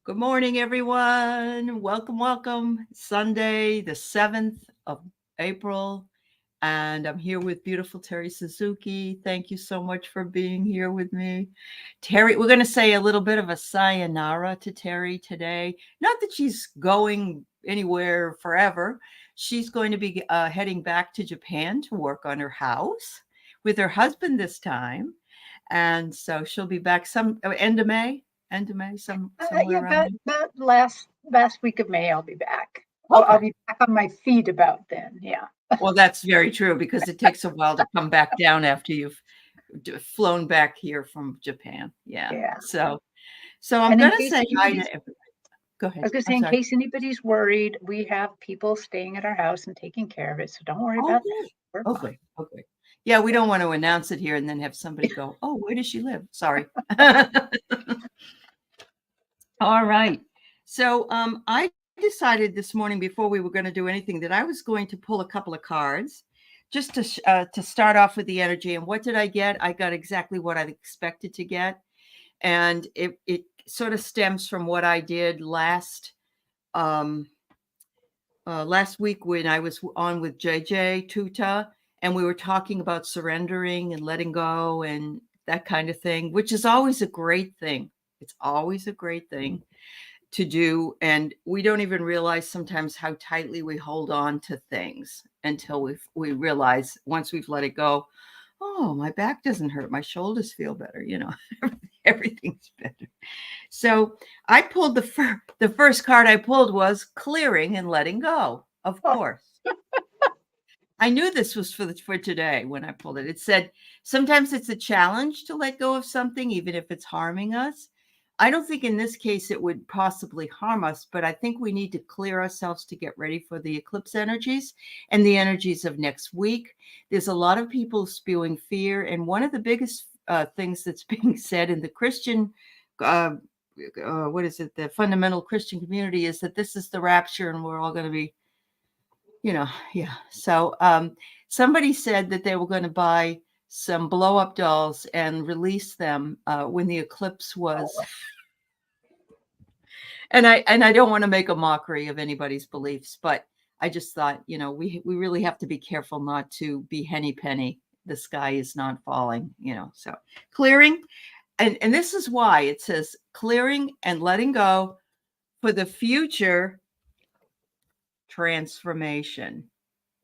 Good morning, everyone. Welcome, welcome. Sunday, the 7th of April. And I'm here with beautiful Terri Suzuki. Thank you so much for being here with me. Terri, we're going to say a little bit of a sayonara to Terri today. Not that she's going anywhere forever. She's going to be heading back to Japan to work on her house with her husband this time. And so she'll be back some end of May, somewhere Yeah, around about last week of May, I'll be back. there. I'll Okay. be back on my feet about then. Yeah, Well, that's very true because it takes a while to come back down after you've flown back here from Japan. Yeah. yeah. So I'm And in going to case say hi to anybody's, everybody. Go I ahead. was going to I'm say, in sorry. case anybody's worried, we have people staying at our house and taking care of it. So don't worry Oh, about that. good. We're Oh, fine. good. Oh, good. Yeah, we Yeah. don't want to announce it here and then have somebody go, oh, where does she live? Sorry. All right. So I decided this morning before we were going to do anything that I was going to pull a couple of cards just to start off with the energy. And what did I get? I got exactly what I expected to get, and it sort of stems from what I did um, last week when I was on with JJ Tuta, and we were talking about surrendering and letting go and that kind of thing, which is always a great thing. It's always a great thing to do, and we don't even realize sometimes how tightly we hold on to things until we realize once we've let it go, oh, my back doesn't hurt, my shoulders feel better, everything's better. So I pulled the first card I pulled was clearing and letting go, of Oh, course. I knew this was for today when I pulled it. It said, sometimes it's a challenge to let go of something, even if it's harming us. I don't think in this case it would possibly harm us, but I think we need to clear ourselves to get ready for the eclipse energies and the energies of next week. There's a lot of people spewing fear. And one of the biggest things that's being said in the Christian, uh, what is it, the fundamental Christian community is that this is the rapture and we're all going to be yeah. So somebody said that they were going to buy some blow up dolls and release them when the eclipse was. And I don't want to make a mockery of anybody's beliefs, but I just thought, we really have to be careful not to be henny penny. The sky is not falling, So clearing, and this is why it says clearing and letting go for the future transformation.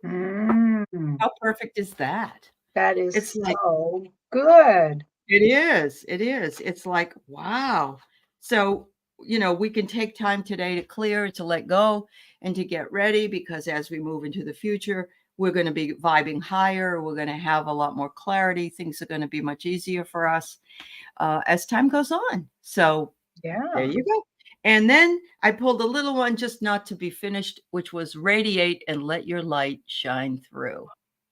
mm, How perfect is that? that is It's like, so good. it is. It is. It's like, wow. So, we can take time today to clear, to let go, and to get ready because as we move into the future, we're going to be vibing higher. We're going to have a lot more clarity. Things are going to be much easier for us as time goes on. So, there Yeah. you go. And then I pulled a little one just not to be finished, which was radiate and let your light shine through.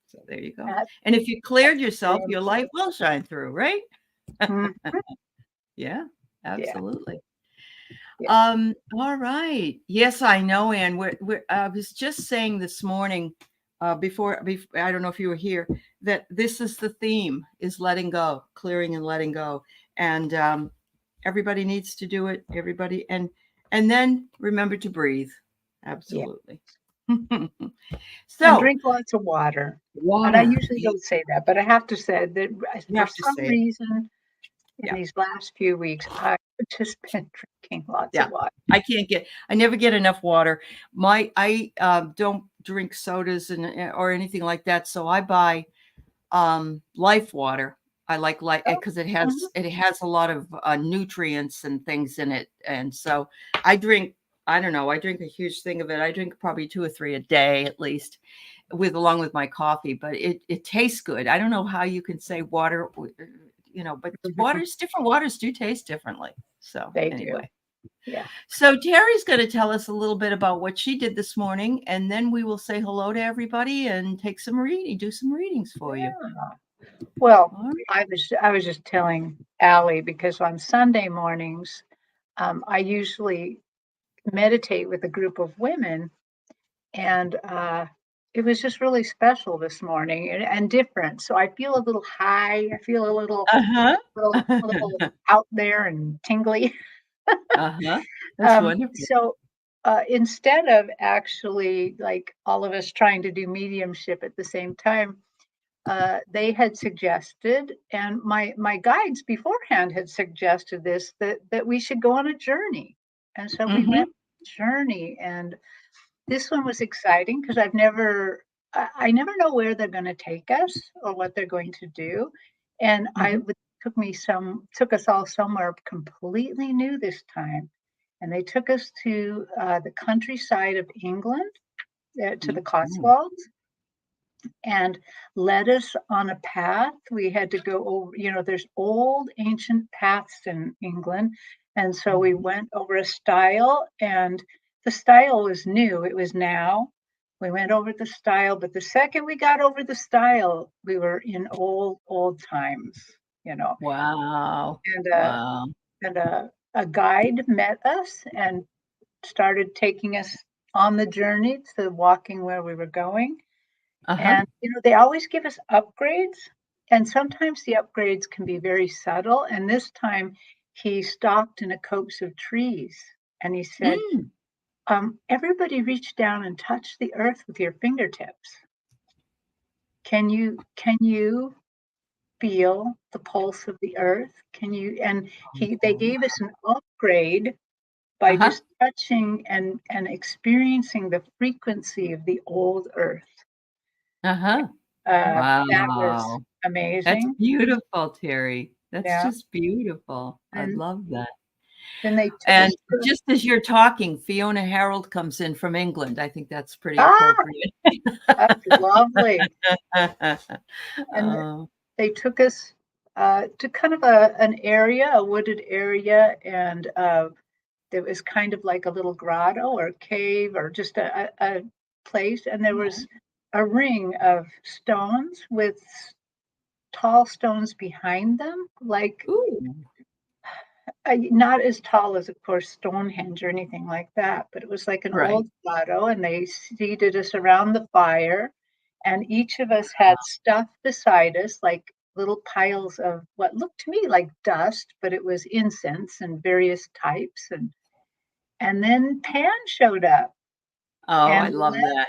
So there you go. That, And if you cleared that's yourself, very your important. light will shine through, right? Mhm. Yeah, Yeah. absolutely. Yeah. All right. Yes, I know, Anne. I was just saying this morning, before I don't know if you were here, that this is the theme: is letting go, clearing and letting go, and everybody needs to do it. Everybody, and then remember to breathe. Yeah. Absolutely. And So drink lots of water. And I water, usually don't say that, but I have to say that you for have to some say it. reason in Yeah. these last few weeks, I've just been drinking lots of Yeah, water. I never get enough water. I don't drink sodas or anything like that. So I buy Life water. I like it Oh, because mhm. it has a lot of nutrients and things in it. And so I drink, I don't know, I drink a huge thing of it. I drink probably 2 or 3 a day at least along with my coffee, but it tastes good. I don't know how you can say water, but different waters do taste differently. So They do. anyway. Yeah. So Terry's going to tell us a little bit about what she did this morning, and then we will say hello to everybody and do some readings for you. Yeah. Well, All right. I was just telling Aley because on Sunday mornings, I usually meditate with a group of women, and it was just really special this morning and different. So I feel a little high. I feel a little Uh-huh. little out there and tingly. Uh-huh. That's wonderful. So instead of actually like all of us trying to do mediumship at the same time, they had suggested, and my guides beforehand had suggested this, that we should go on a journey. And so we went Mm-hmm. on a journey, and this one was exciting because I never know where they're going to take us or what they're going to do. And Mm-hmm. took us all somewhere completely new this time. And they took us to the countryside of England, to the Mm-hmm. Cotswolds, and led us on a path. We had to go over, there's old ancient paths in England. And so we Mm-hmm. went over a stile, and the stile was new. It was now. We went over the stile, but the second we got over the stile, we were in old times, you know. Wow. And Wow. a guide met us and started taking us on the journey to walking where we were going. Uh-huh. And, they always give us upgrades, and sometimes the upgrades can be very subtle. And this time he stopped in a copse of trees and he said, Mm. everybody reach down and touch the earth with your fingertips. Can you feel the pulse of the earth? Can you? And they Oh. gave us an upgrade by Uh-huh. just touching and experiencing the frequency of the old earth. Uh-huh. That was Wow. That's amazing. beautiful, Terry. That's Yeah. just beautiful. I And love that. then they took And us to, just as you're talking, Fiona Harold comes in from England. I think that's pretty ah, appropriate. that's lovely. And Oh, they took us to kind of a wooded area, and there was kind of like a little grotto or cave or just a place, and there was a ring of stones with tall stones behind them, like ooh, not as tall as, of course, Stonehenge or anything like that, but it was like an right. old grotto, and they seated us around the fire, and each of us had stuff beside us, like little piles of what looked to me like dust, but it was incense and various types. And then Pan showed up Oh, I and love that.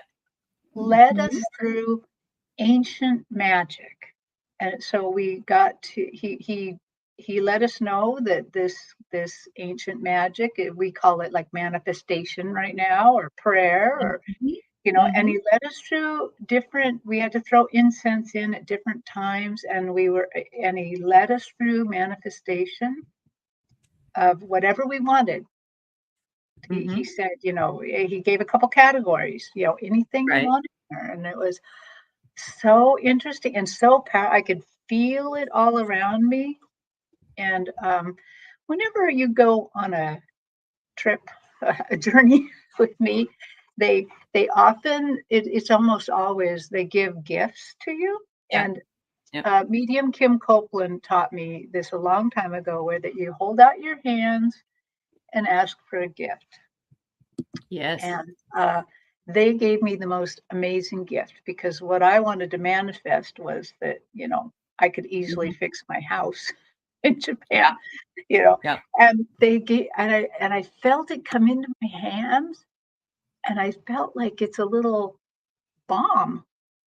led us Mhm. through ancient magic. And so we got to he let us know that this ancient magic, we call it like manifestation right now, or prayer, or Mhm. and Mhm. he led us through different, we had to throw incense in at different times, and he led us through manifestation of whatever we wanted. He Mhm. said, he gave a couple categories, anything you Right. wanted there. And it was so interesting and so powerful. I could feel it all around me. And whenever you go on a trip, a journey with me, they often, it's almost always they give gifts to you. Yeah. And Yep. medium Kim Copeland taught me this a long time ago, where that you hold out your hands and ask for a gift. Yes. And they gave me the most amazing gift, because what I wanted to manifest was that, I could easily Mhm. fix my house in Yeah. Japan, you know. Yeah. And they gave, and I felt it come into my hands, and I felt like it's a little bomb,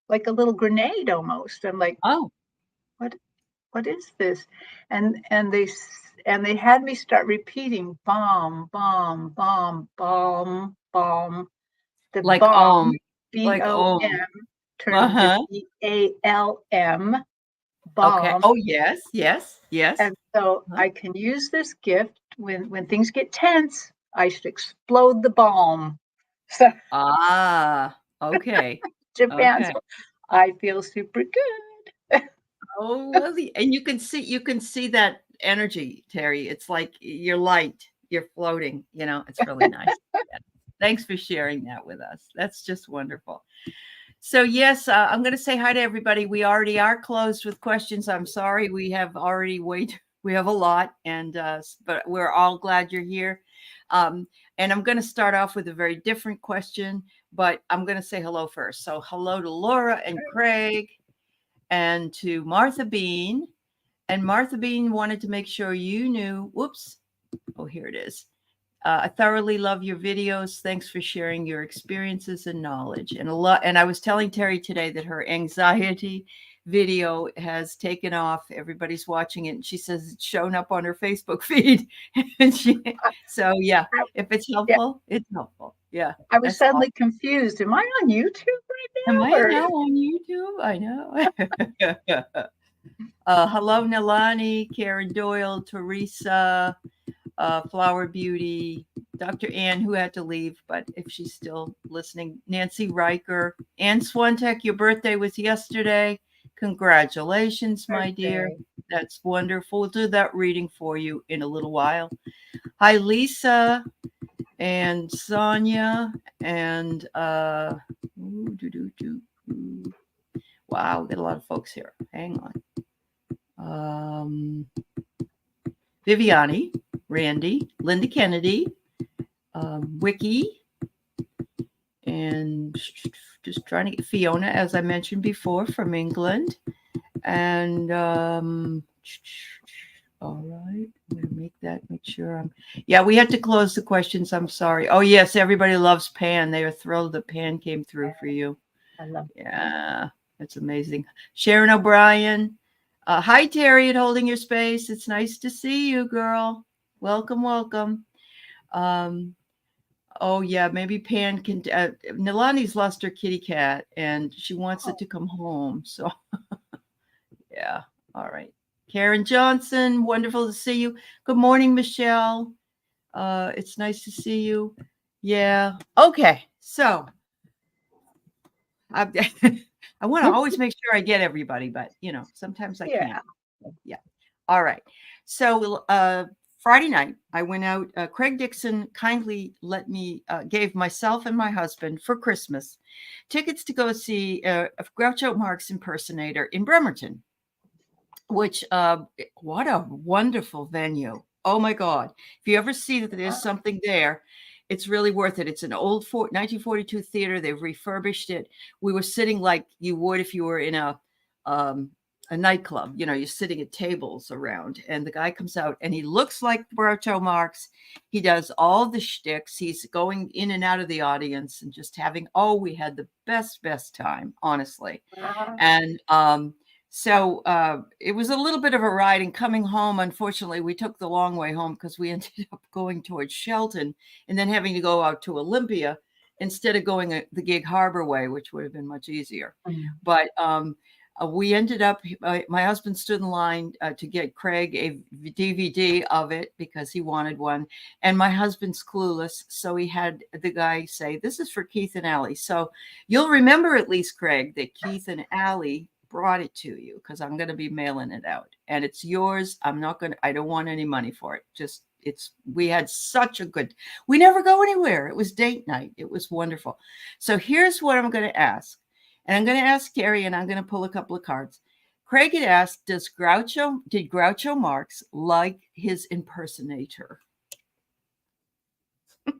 like a little grenade almost. I'm like, Oh. what what is this? And they had me start repeating bomb, bomb, bomb, bomb, bomb. The Like bomb, like BOM, turned into Uh-huh. BALM, Okay. bomb. Oh, yes. Yes. Yes. And so Huh? I can use this gift when things get tense. I should explode the bomb. So Ah, okay. Japan, Okay. so I feel super good. Oh, well, and you can see that energy, Terry. It's like you're light, you're floating, it's really nice. Yeah. Thanks for sharing that with us. That's just wonderful. So yes, I'm going to say hi to everybody. We already are closed with questions. I'm sorry, we have already we have a lot, and but we're all glad you're here. And I'm going to start off with a very different question, but I'm going to say hello first. So hello to Laura and Craig, and to Martha Bean. And Martha Bean wanted to make sure you knew, whoops, Oh, here it is. I thoroughly love your videos. Thanks for sharing your experiences and knowledge. And I was telling Terri today that her anxiety video has taken off. Everybody's watching it. And she says it's shown up on her Facebook feed. And so yeah, if it's helpful, it's helpful. Yeah. I was That's suddenly awesome. confused. Am I on YouTube right Am now? I now on YouTube? I know. Hello, Nalani, Karen Doyle, Teresa, Flower Beauty, Dr. Ann, who had to leave, but if she's still listening, Nancy Riker, Ann Swantek, your birthday was yesterday. Congratulations, my dear. That's wonderful. We'll do that reading for you in a little while. Hi, Lisa and Sonia and wow, got a lot of folks here. Hang on. Viviana, Randy, Linda Kennedy, Wiki, and just trying to get Fiona, as I mentioned before, from England. And all right, I'm going to make sure yeah, we had to close the questions. I'm sorry. Oh, yes, everybody loves Pan. They are thrilled that Pan came through for you. I love it. Yeah, that's amazing. Sharon O'Brien. Hi, Terri, at Holding Your Space. It's nice to see you, girl. Welcome, welcome. Oh, yeah, maybe Pan can. Nilani's lost her kitty cat, and she wants it to come home. So, yeah, all right. Karen Johnson, wonderful to see you. Good morning, Michelle. It's nice to see you. Yeah. Okay. So, I want to always make sure I get everybody, but sometimes I can't. Yeah. All right. So Friday night, I went out. Craig Dixon kindly gave myself and my husband for Christmas tickets to go see a Groucho Marx impersonator in Bremerton, which what a wonderful venue. Oh my God. If you ever see that there's something there, it's really worth it. It's an old 1942 theater. They've refurbished it. We were sitting like you would if you were in a nightclub. You're sitting at tables around, and the guy comes out and he looks like Groucho Marx. He does all the shticks. He's going in and out of the audience and just we had the best time, honestly. And so it was a little bit of a ride, and coming home, unfortunately, we took the long way home because we ended up going towards Shelton and then having to go out to Olympia instead of going the Gig Harbor way, which would have been much easier. But we ended up, my husband stood in line to get Craig a DVD of it because he wanted one. And my husband's clueless. So he had the guy say, "This is for Keith and Aley." So you'll remember, at least, Craig, that Keith and Aley brought it to you because I'm going to be mailing it out, and it's yours. I don't want any money for it. We had we never go anywhere. It was date night. It was wonderful. So here's what I'm going to ask. And I'm going to ask Terri, and I'm going to pull a couple of cards. Craig had asked, did Groucho Marx like his impersonator? Oh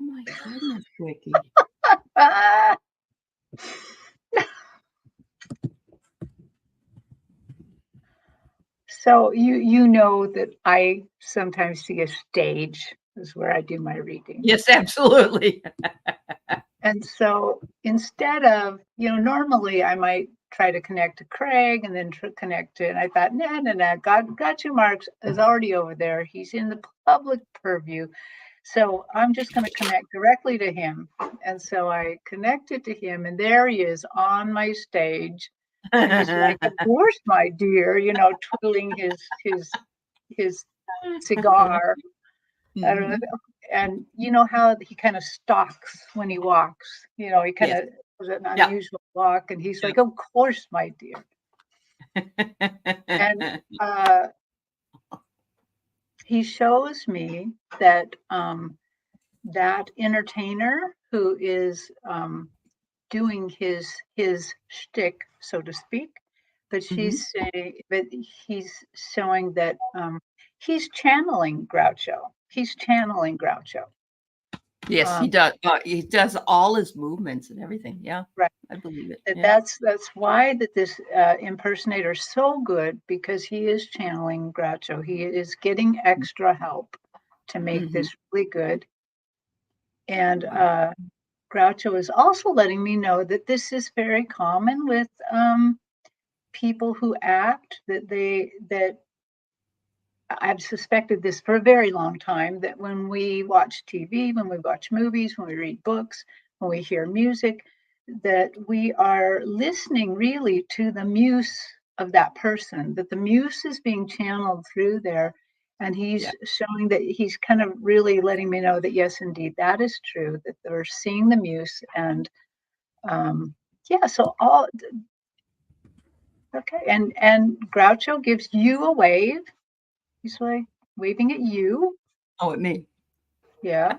my goodness, Vicky. So you know that I sometimes see a stage is where I do my reading. Yes, absolutely. And so instead of, normally I might try to connect to Craig and then connect to, and I thought, no, Groucho Marx is already over there. He's in the public purview. So I'm just going to connect directly to him. And so I connected to him, and there he is on my stage. And he's like, "Of course, my dear," twiddling his cigar. I don't know. And you know how he kind of stalks when he walks. He kind of was an unusual walk, and he's like, "Of course, my dear." And he shows me that that entertainer who is doing his shtick, so to speak, but he's showing that he's channeling Groucho. He's channeling Groucho. Yes, he does. He does all his movements and everything. Yeah, Right. I believe it. That's why that this impersonator is so good, because he is channeling Groucho. He is getting extra help to make this really good. And Groucho is also letting me know that this is very common with people who act, that I've suspected this for a very long time, that when we watch TV, when we watch movies, when we read books, when we hear music, that we are listening really to the muse of that person, that the muse is being channeled through there. And he's showing that he's kind of really letting me know that, yes, indeed, that is true, that they're seeing the muse. And so okay. And Groucho gives you a wave. He's like waving at you. Oh, at me. Yeah.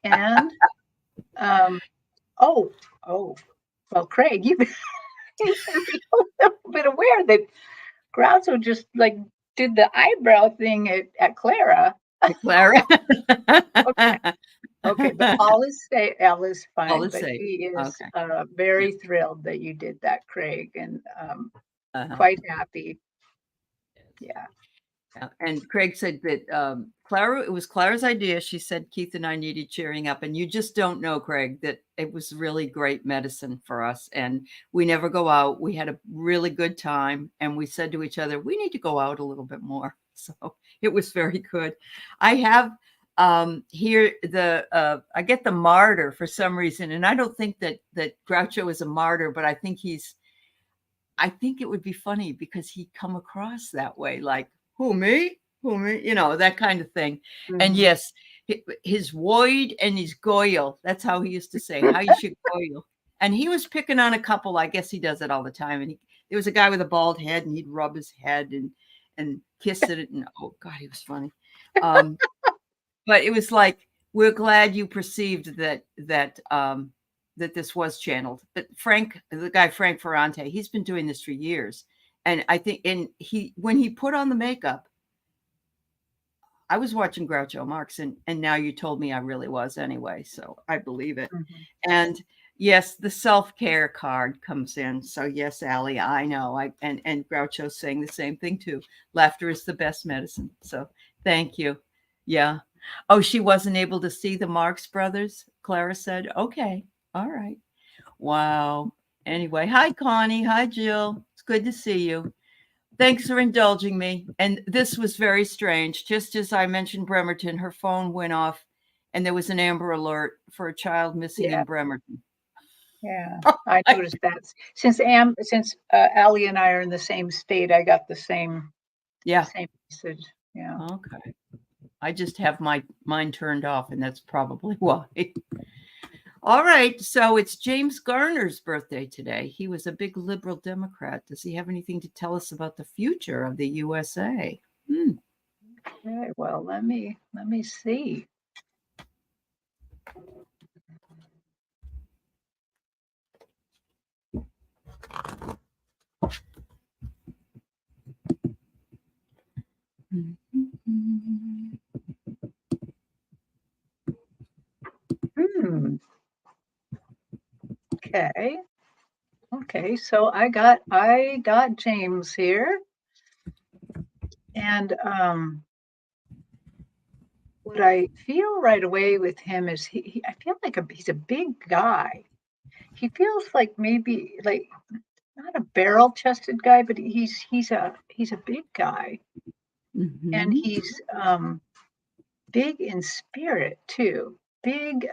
And oh, well, Craig, you should be a little bit aware that Groucho just like did the eyebrow thing at Clara. Clara. Okay, but all is fine. All is But safe. he is Okay. very thrilled that you did that, Craig, and quite happy. Yeah. And Craig said that it was Clara's idea. She said Keith and I needed cheering up, and you just don't know, Craig, that it was really great medicine for us. And we never go out. We had a really good time, and we said to each other, we need to go out a little bit more. So it was very good. I have here I get the martyr for some reason, and I don't think that Groucho is a martyr, but I think it would be funny because he'd come across that way, like, who, me? Who, me? That kind of thing. Mm-hmm. And yes, his void and his goyle. That's how he used to say, how you should goyle. And he was picking on a couple. I guess he does it all the time. And there was a guy with a bald head, and he'd rub his head and kiss it. And oh God, he was funny. But it was like, we're glad you perceived that this was channeled. But the guy Frank Ferrante, he's been doing this for years. And I think when he put on the makeup, I was watching Groucho Marx, and now you told me I really was anyway. So I believe it. Mm-hmm. And yes, the self-care card comes in. So yes, Aley, I know. And Groucho's saying the same thing too. Laughter is the best medicine. So thank you. Yeah. Oh, she wasn't able to see the Marx Brothers, Clara said. Okay. All right. Wow. Anyway, hi, Connie. Hi, Jill. It's good to see you. Thanks for indulging me. And this was very strange. Just as I mentioned Bremerton, her phone went off and there was an Amber Alert for a child missing in Bremerton. Yeah, I noticed that. Since Aley and I are in the same state, I got the same message. Yeah. Okay. I just have mine turned off, and that's probably why. All right. So it's James Garner's birthday today. He was a big liberal Democrat. Does he have anything to tell us about the future of the USA? Okay. Well, let me see. Okay, so I got James here. And what I feel right away with him is I feel like he's a big guy. He feels like maybe like not a barrel-chested guy, but he's a big guy. Mm-hmm. And he's big in spirit too. Big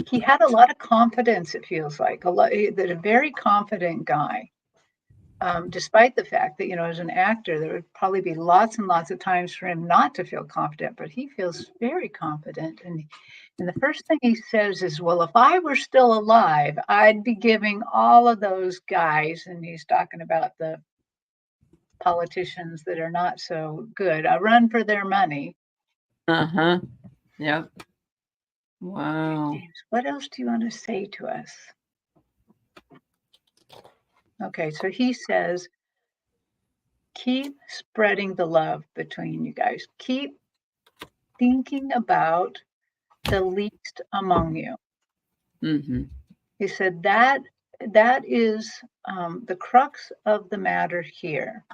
he had a lot of confidence, it feels like. A very confident guy. Despite the fact that, as an actor, there would probably be lots and lots of times for him not to feel confident, but he feels very confident. And the first thing he says is, well, if I were still alive, I'd be giving all of those guys, and he's talking about the politicians that are not so good, a run for their money. Uh-huh. Yep. Wow. James, what else do you want to say to us? Okay, so he says, keep spreading the love between you guys. Keep thinking about the least among you. Mm-hmm. He said that is the crux of the matter here.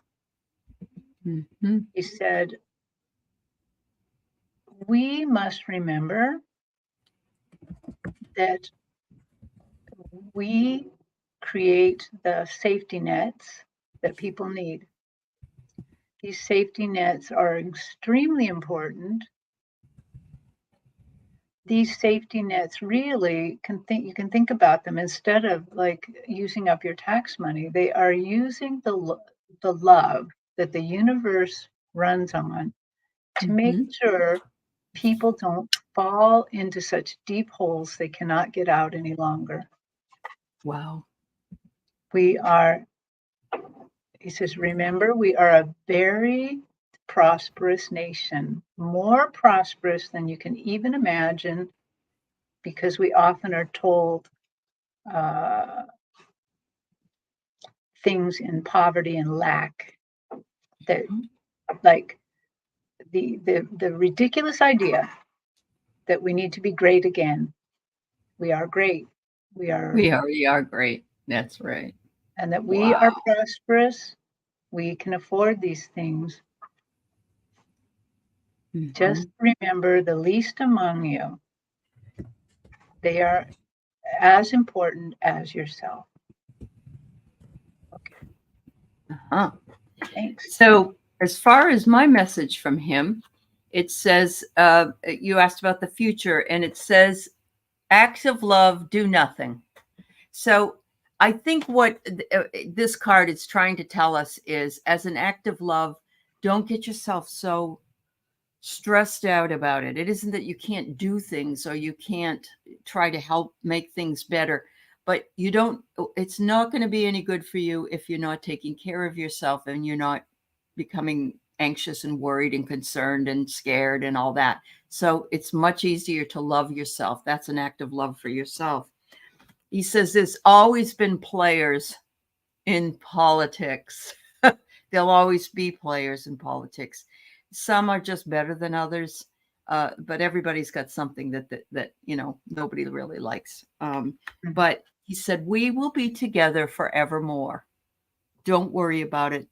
Mm-hmm. He said, we must remember that we create the safety nets that people need. These safety nets are extremely important. These safety nets really you can think about them instead of like using up your tax money. They are using the love that the universe runs on to make Mm-hmm. sure people don't fall into such deep holes they cannot get out any longer. Wow. We are, he says, remember, we are a very prosperous nation, more prosperous than you can even imagine, because we often are told things in poverty and lack that, like the ridiculous idea that we need to be great again. We are great. We already are great. That's right. And that we are prosperous. We can afford these things. Mm-hmm. Just remember the least among you. They are as important as yourself. Okay. Uh-huh. Thanks. So as far as my message from him, it says, you asked about the future, and it says, acts of love do nothing. So I think what this card is trying to tell us is, as an act of love, don't get yourself so stressed out about it. It isn't that you can't do things or you can't try to help make things better, but it's not going to be any good for you if you're not taking care of yourself and you're not becoming anxious and worried and concerned and scared and all that. So it's much easier to love yourself. That's an act of love for yourself. He says there's always been players in politics. There'll always be players in politics. Some are just better than others, but everybody's got something that nobody really likes. But he said, we will be together forevermore. Don't worry about it.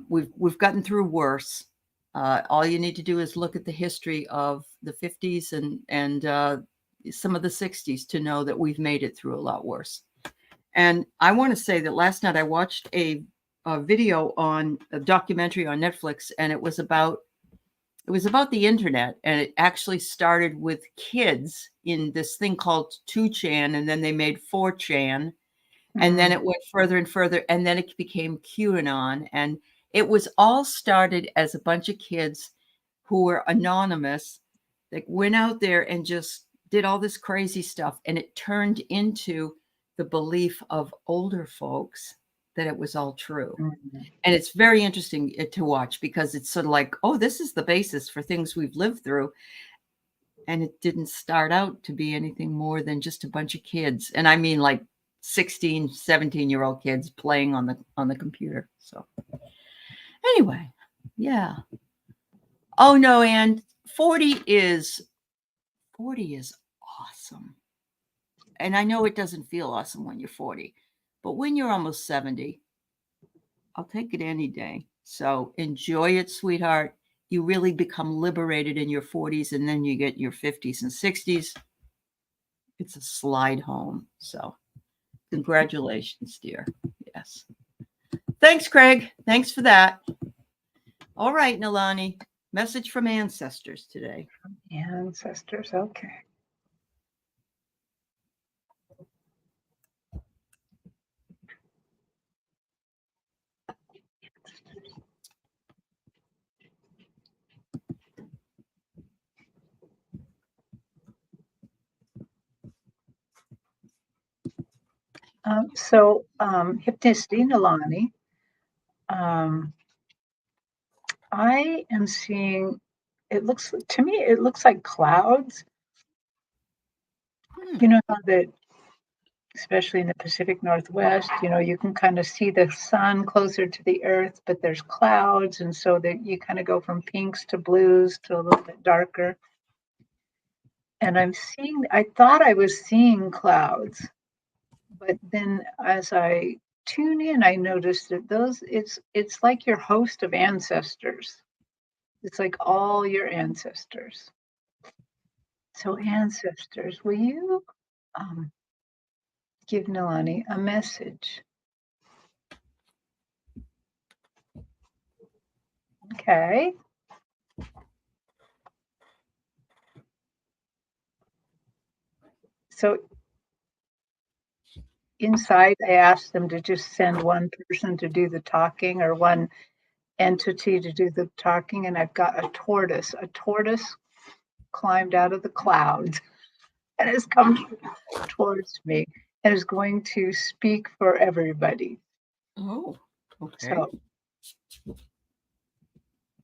We've gotten through worse. All you need to do is look at the history of the 50s and some of the 60s to know that we've made it through a lot worse. And I want to say that last night I watched a video on a documentary on Netflix, and it was about the internet, and it actually started with kids in this thing called 2chan, and then they made 4chan, and then it went further and further, and then it became QAnon, and it was all started as a bunch of kids who were anonymous that went out there and just did all this crazy stuff, and it turned into the belief of older folks that it was all true. And it's very interesting to watch, because it's sort of like, oh, this is the basis for things we've lived through. And it didn't start out to be anything more than just a bunch of kids. And I mean like 16, 17-year-old kids playing on the computer. So anyway, yeah. Oh no, and 40 is awesome. And I know it doesn't feel awesome when you're 40, but when you're almost 70, I'll take it any day. So enjoy it, sweetheart. You really become liberated in your 40s, and then you get your 50s and 60s. It's a slide home. So congratulations, dear. Yes. Thanks, Craig. Thanks for that. All right, Nalani. Message from ancestors today. Ancestors, okay. Hypnicity, Nalani. I am seeing, to me, it looks like clouds. You know how that especially in the Pacific Northwest, you can kind of see the sun closer to the earth, but there's clouds. And so that you kind of go from pinks to blues to a little bit darker. And I thought I was seeing clouds, but then as I tune in, I noticed that it's like your host of ancestors. It's like all your ancestors. So ancestors, will you give Nani a message? Okay. So inside, I asked them to just send one person to do the talking or one entity to do the talking. And I've got a tortoise. A tortoise climbed out of the clouds and has come towards me and is going to speak for everybody. Oh, okay. So,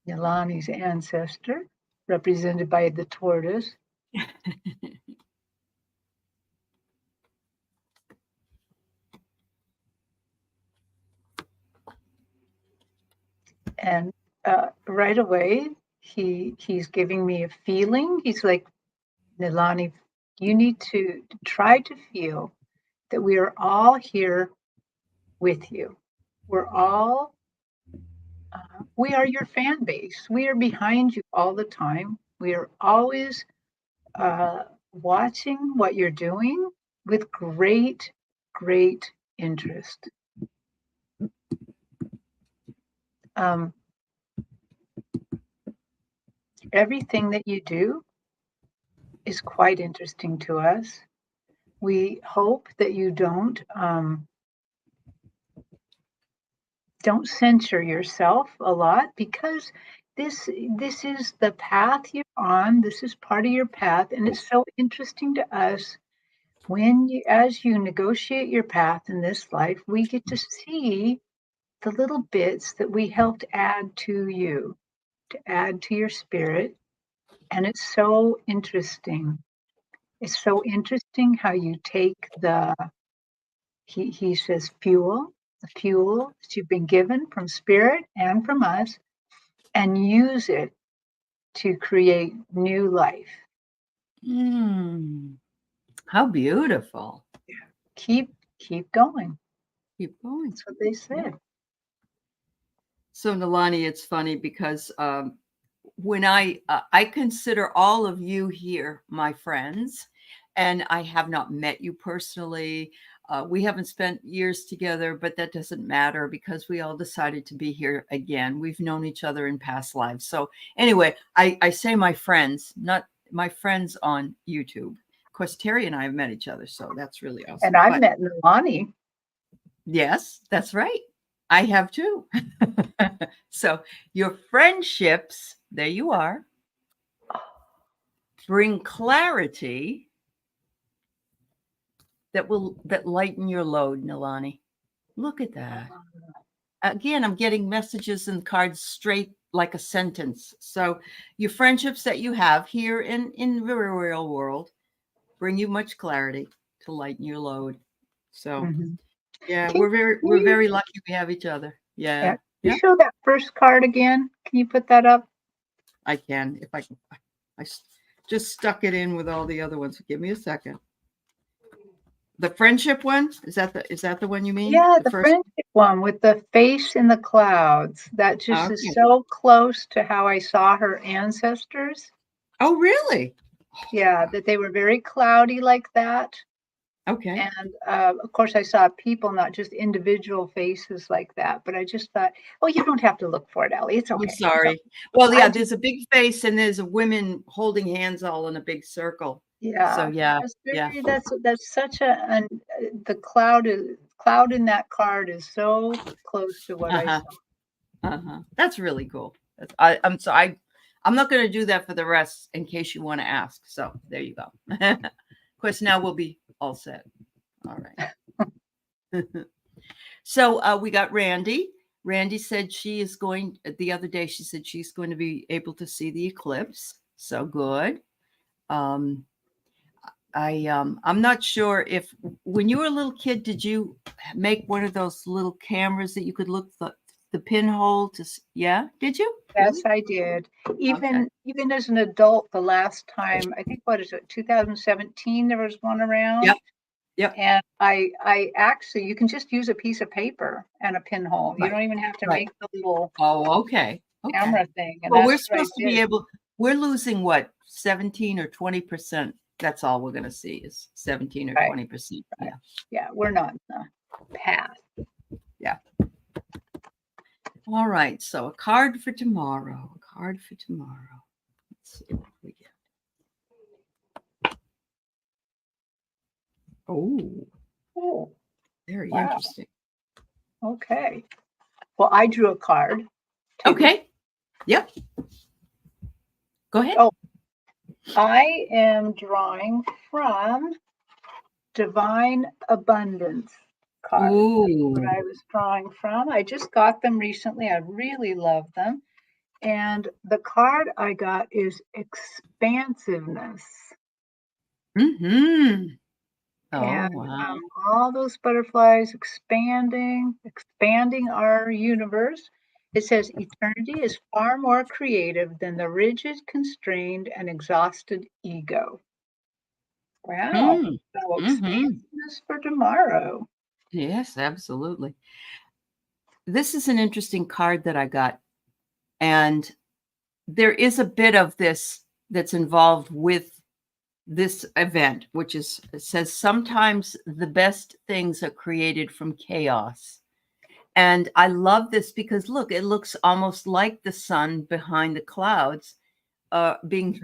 Nilani's ancestor, represented by the tortoise. And right away, he's giving me a feeling. He's like, Nilani, you need to try to feel that we are all here with you. We are your fan base. We are behind you all the time. We are always watching what you're doing with great, great interest. Everything that you do is quite interesting to us. We hope that you don't censor yourself a lot, because this is the path you're on. This is part of your path, and it's so interesting to us as you negotiate your path in this life, we get to see the little bits that we helped add to you, to add to your spirit. And it's so interesting. It's so interesting how you take he says the fuel that you've been given from spirit and from us, and use it to create new life. How beautiful. Keep going. Keep going. That's what they said. Yeah. So Nilani, it's funny because when I consider all of you here my friends, and I have not met you personally. We haven't spent years together, but that doesn't matter because we all decided to be here again. We've known each other in past lives. So anyway, I say my friends, not my friends on YouTube. Of course, Terri and I have met each other, so that's really awesome. And I've met Nani. Yes, that's right. I have too. So your friendships, there you are, bring clarity that lighten your load, Nilani. Look at that. Again, I'm getting messages and cards straight like a sentence. So your friendships that you have here in the real world bring you much clarity to lighten your load. So yeah, we're very lucky we have each other. Yeah. Can you show that first card again? Can you put that up? I can, if I can. I just stuck it in with all the other ones. Give me a second. The friendship one? Is that the one you mean? Yeah, the friendship one with the face in the clouds. That just is so close to how I saw her ancestors. Oh, really? Yeah, that they were very cloudy like that. Okay. And of course, I saw people, not just individual faces like that. But I just thought, oh, you don't have to look for it, Aley. It's okay. I'm sorry. Well, yeah, there's a big face and there's a women holding hands all in a big circle. Yeah. So yeah, that's such the cloud in that card is so close to what I saw. That's really cool. I'm not going to do that for the rest in case you want to ask. So there you go. Of course, now we'll be all set. All right. So we got Randy. Randy said the other day, she said she's going to be able to see the eclipse. So good. I'm not sure if when you were a little kid, did you make one of those little cameras that you could look the pinhole to? Yeah, did you? Yes, Really? I did. Okay. Even as an adult, the last time, I think, what is it, 2017, there was one around. Yep. Yep. And I actually, you can just use a piece of paper and a pinhole. You Right. don't even have to Right. make the little Oh, okay. Okay. camera thing. And Well, we're that's what I supposed to be did. able. We're losing what 17 or 20%. That's all we're going to see is 17 or Right. 20%. Right. Yeah. Yeah, we're not in the path. Yeah. All right. So a card for tomorrow. A card for tomorrow. Let's see what we get. Oh, very Wow. interesting. Okay. Well, I drew a card. Too. Okay. Yep. Go ahead. Oh, I am drawing from Divine Abundance card. Ooh. What I was drawing from. I just got them recently. I really love them. And the card I got is expansiveness. Mm-hmm. Oh, And wow. all those butterflies expanding our universe. It says eternity is far more creative than the rigid, constrained, and exhausted ego. Wow. Mm. So Mm-hmm. expansiveness for tomorrow. Yes, absolutely. This is an interesting card that I got. And there is a bit of this that's involved with this event, which is, it says, sometimes the best things are created from chaos. And I love this because look, it looks almost like the sun behind the clouds, being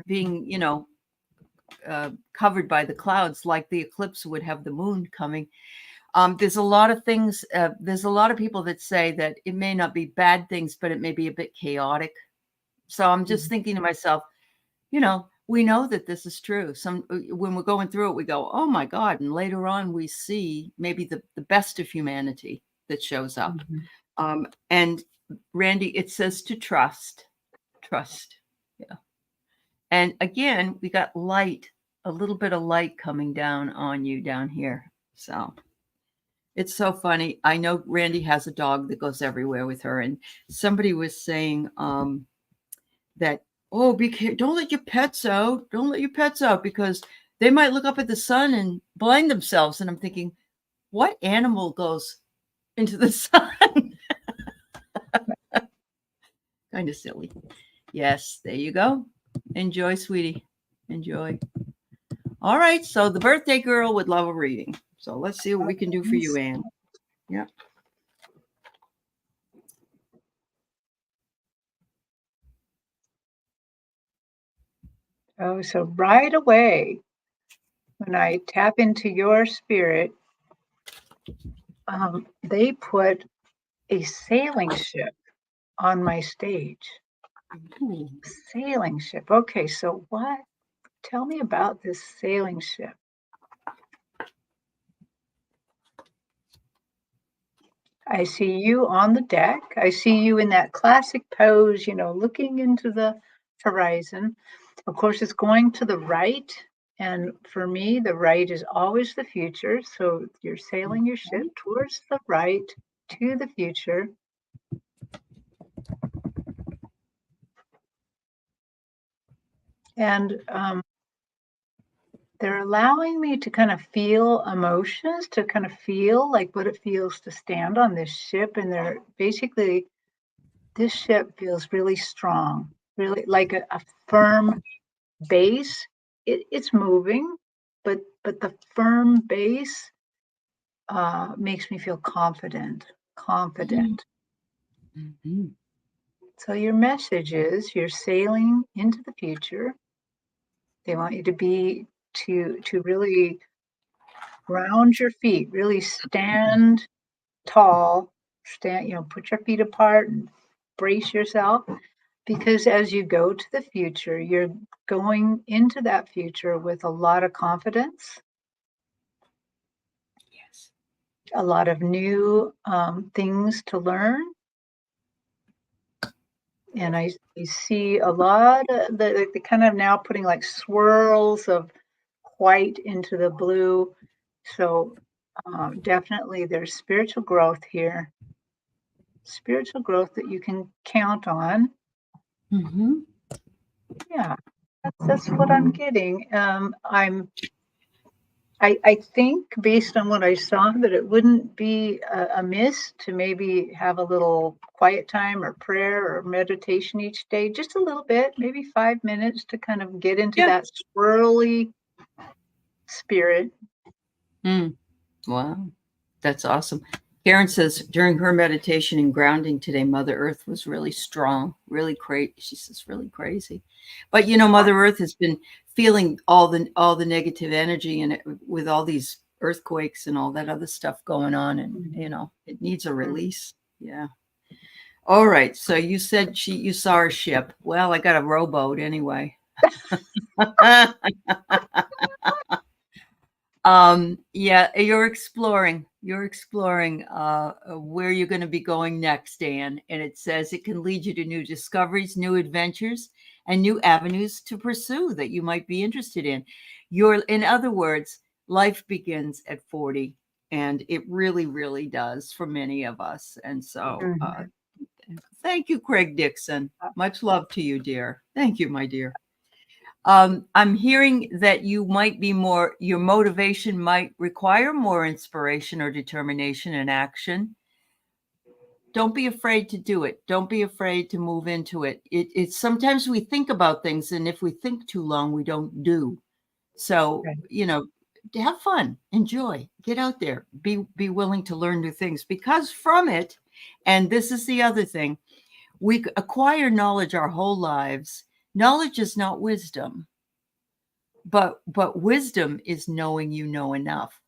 covered by the clouds, like the eclipse would have the moon coming. There's a lot of things. There's a lot of people that say that it may not be bad things, but it may be a bit chaotic. So I'm just thinking to myself, we know that this is true. When we're going through it, we go, oh my God. And later on, we see maybe the best of humanity that shows up. And Randy, it says to trust. Yeah. And again, we got light, a little bit of light coming down on you down here. So it's so funny. I know Randy has a dog that goes everywhere with her. And somebody was saying that, oh, don't let your pets out. Don't let your pets out because they might look up at the sun and blind themselves. And I'm thinking, what animal goes into the sun? Kind of silly. Yes, there you go. Enjoy, sweetie. Enjoy. All right. So the birthday girl would love a reading. So let's see what we can do for you, Anne. Yeah. Oh, so right away, when I tap into your spirit, they put a sailing ship on my stage. Ooh. Sailing ship. Okay, so what? Tell me about this sailing ship. I see you on the deck. I see you in that classic pose, looking into the horizon. Of course, it's going to the right. And for me, the right is always the future. So you're sailing your ship towards the right to the future. And they're allowing me to kind of feel emotions, to kind of feel like what it feels to stand on this ship. And they're basically, this ship feels really strong, really like a firm base. It's moving, but the firm base makes me feel confident. Mm-hmm. So your message is you're sailing into the future. They want you to really ground your feet, really stand tall, put your feet apart and brace yourself. Because as you go to the future, you're going into that future with a lot of confidence. Yes. A lot of new things to learn. And I see a lot of the kind of now putting like swirls of white into the blue. So definitely there's spiritual growth here. Spiritual growth that you can count on. Mm-hmm. Yeah, that's what I'm getting. I think based on what I saw that it wouldn't be amiss to maybe have a little quiet time or prayer or meditation each day, just a little bit, maybe 5 minutes to kind of get into Yeah. that swirly spirit. Wow, that's awesome. Karen says during her meditation and grounding today, Mother Earth was really strong, really crazy. She says really crazy, but Mother Earth has been feeling all the negative energy, and with all these earthquakes and all that other stuff going on, and it needs a release. Yeah. All right. So you said you saw her ship. Well, I got a rowboat anyway. Yeah, you're exploring where you're going to be going next, Dan. And it says it can lead you to new discoveries, new adventures, and new avenues to pursue that you might be interested in. In other words, life begins at 40, and it really, really does for many of us. And so thank you, Craig Dixon. Much love to you, dear. Thank you, my dear. I'm hearing that your motivation might require more inspiration or determination and action. Don't be afraid to do it. Don't be afraid to move into it. It's sometimes we think about things, and if we think too long, we don't do. So, have fun, enjoy, get out there, be willing to learn new things, because from it, and this is the other thing, we acquire knowledge our whole lives. Knowledge is not wisdom. But wisdom is knowing you know enough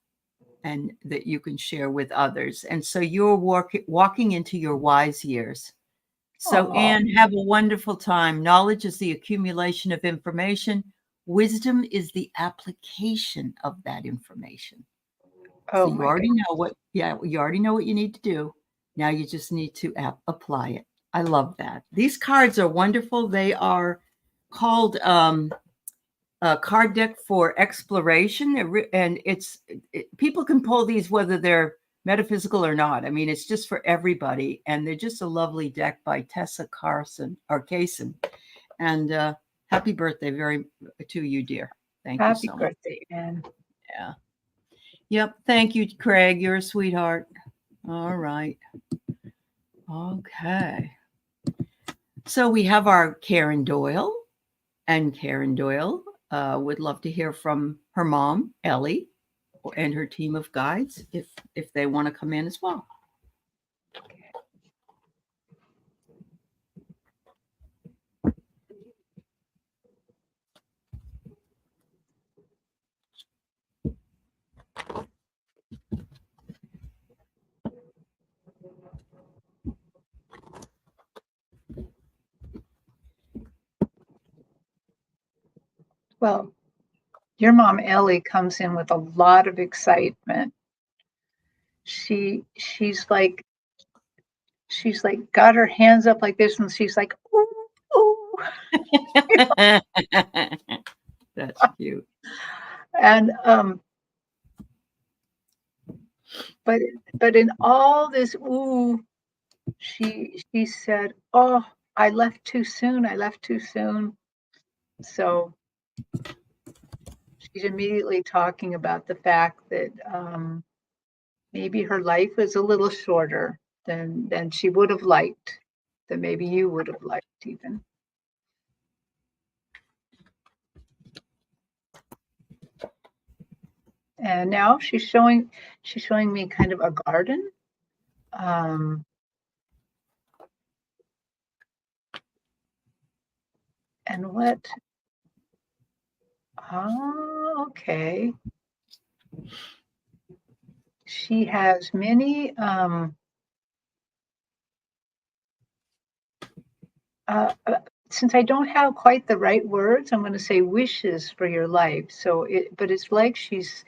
and that you can share with others. And so you're walking into your wise years. So, Anne, have a wonderful time. Knowledge is the accumulation of information. Wisdom is the application of that information. So you already know what you need to do. Now you just need to apply it. I love that. These cards are wonderful. They are called a card deck for exploration, and people can pull these whether they're metaphysical or not. I mean, it's just for everybody, and they're just a lovely deck by Tessa Kaysen. And happy birthday to you, dear. Thank you so much. Happy birthday, Anne. Yeah. Yep. Thank you, Craig. You're a sweetheart. All right. Okay. So we have our Karen Doyle, and Karen Doyle would love to hear from her mom, Aley, and her team of guides if they want to come in as well. Well, your mom, Aley, comes in with a lot of excitement. She's like got her hands up like this, and she's like, ooh, ooh. That's cute. And but in all this ooh, she said, oh, I left too soon. So she's immediately talking about the fact that maybe her life was a little shorter than she would have liked, than maybe you would have liked even. And now she's showing me kind of a garden. And what? Oh, okay. She has many since I don't have quite the right words, I'm going to say wishes for your life. But it's like she's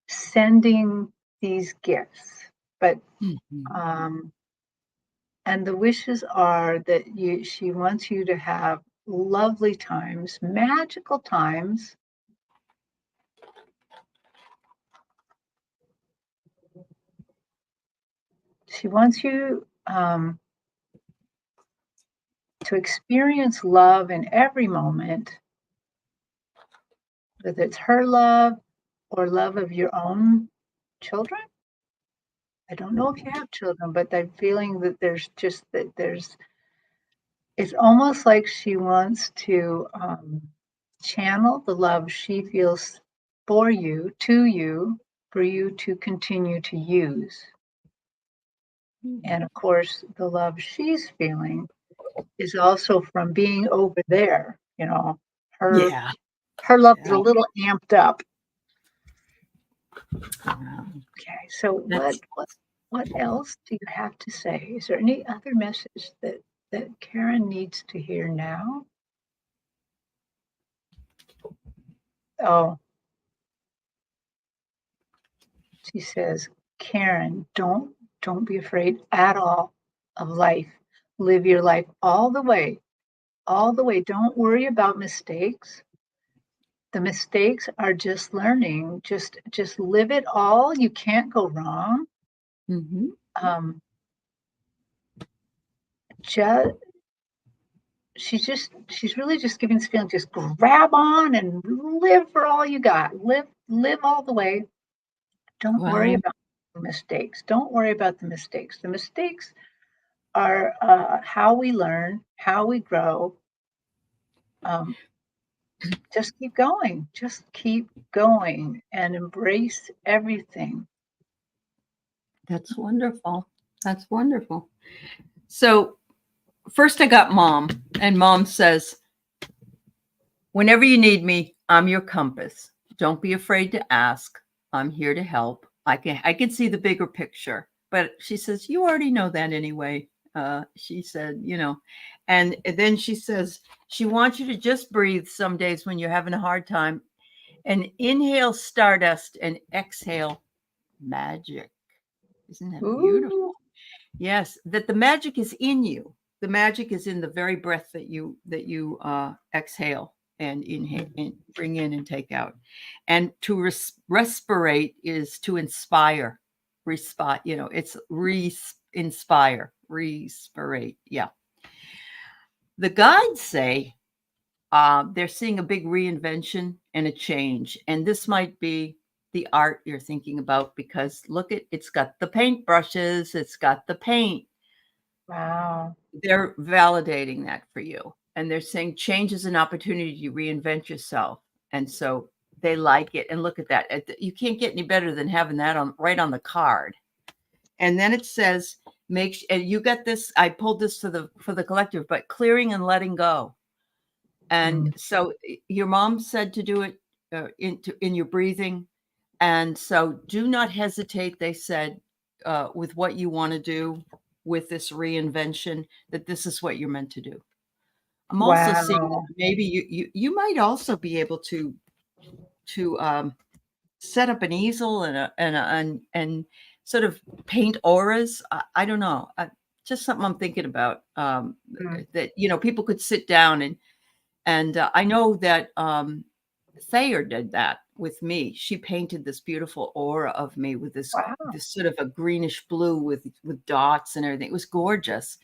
sending these gifts. But and the wishes are that she wants you to have lovely times, magical times, She wants you to experience love in every moment, whether it's her love or love of your own children. I don't know if you have children, but I'm feeling that it's almost like she wants to channel the love she feels for you, to you, for you to continue to use. And of course, the love she's feeling is also from being over there. Her Yeah. love is Yeah. a little amped up. Um, Okay, so what else do you have to say? Is there any other message that Karen needs to hear now? Oh, she says, Karen, don't be afraid at all of life. Live your life all the way, all the way. Don't worry about mistakes. The mistakes are just learning. Just live it all. You can't go wrong. mhm. Um, just she's really just giving this feeling, just grab on and live for all you got. Live all the way. Don't worry Wow. about the mistakes. Don't worry about the mistakes. The mistakes are how we learn, how we grow. Um, just keep going. Just keep going and embrace everything. That's wonderful. That's wonderful. So first I got mom, and mom says, whenever you need me, I'm your compass. Don't be afraid to ask. I'm here to help. I can see the bigger picture. But she says, you already know that anyway. She said, and then she says, she wants you to just breathe some days when you're having a hard time and inhale stardust and exhale magic. Isn't that beautiful? Ooh, Yes, that the magic is in you. The magic is in the very breath that you exhale and inhale and bring in and take out. And to respirate is to inspire. Respire, it's inspire, respirate. Yeah. The guides say they're seeing a big reinvention and a change. And this might be the art you're thinking about because look it's got the paintbrushes, it's got the paint. wow. They're validating that for you. And they're saying change is an opportunity to reinvent yourself. And so they like it. And look at that. You can't get any better than having that right on the card. And then it says, and you got this, I pulled this for the collective, but clearing and letting go. And so your mom said to do it in your breathing. And so do not hesitate, they said, with what you want to do with this reinvention, that this is what you're meant to do. I'm also seeing Wow. maybe you might also be able to set up an easel and sort of paint auras. I don't know. Just something I'm thinking about that, people could sit down and I know that Thayer did that with me. She painted this beautiful aura of me with this Wow. sort of a greenish blue with dots and everything. It was gorgeous.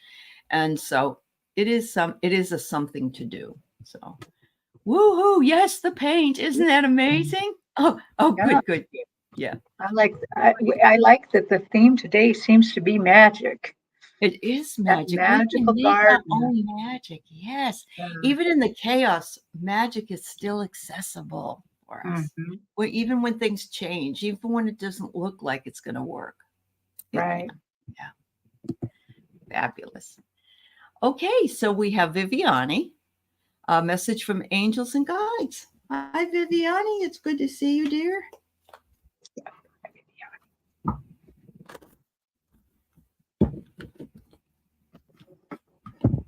And so it is a something to do. So woohoo, yes, the paint. Isn't that amazing? Oh, Yeah. good. Yeah. I like that the theme today seems to be magic. It is That magic. We can magical make our garden. own magic. Yes. Yeah. Even in the chaos, magic is still accessible for us. Mhm. Even when things change, even when it doesn't look like it's going to work. Right. Yeah. Fabulous. Okay. So we have Viviani, a message from angels and guides. Hi, Viviani. It's good to see you, dear.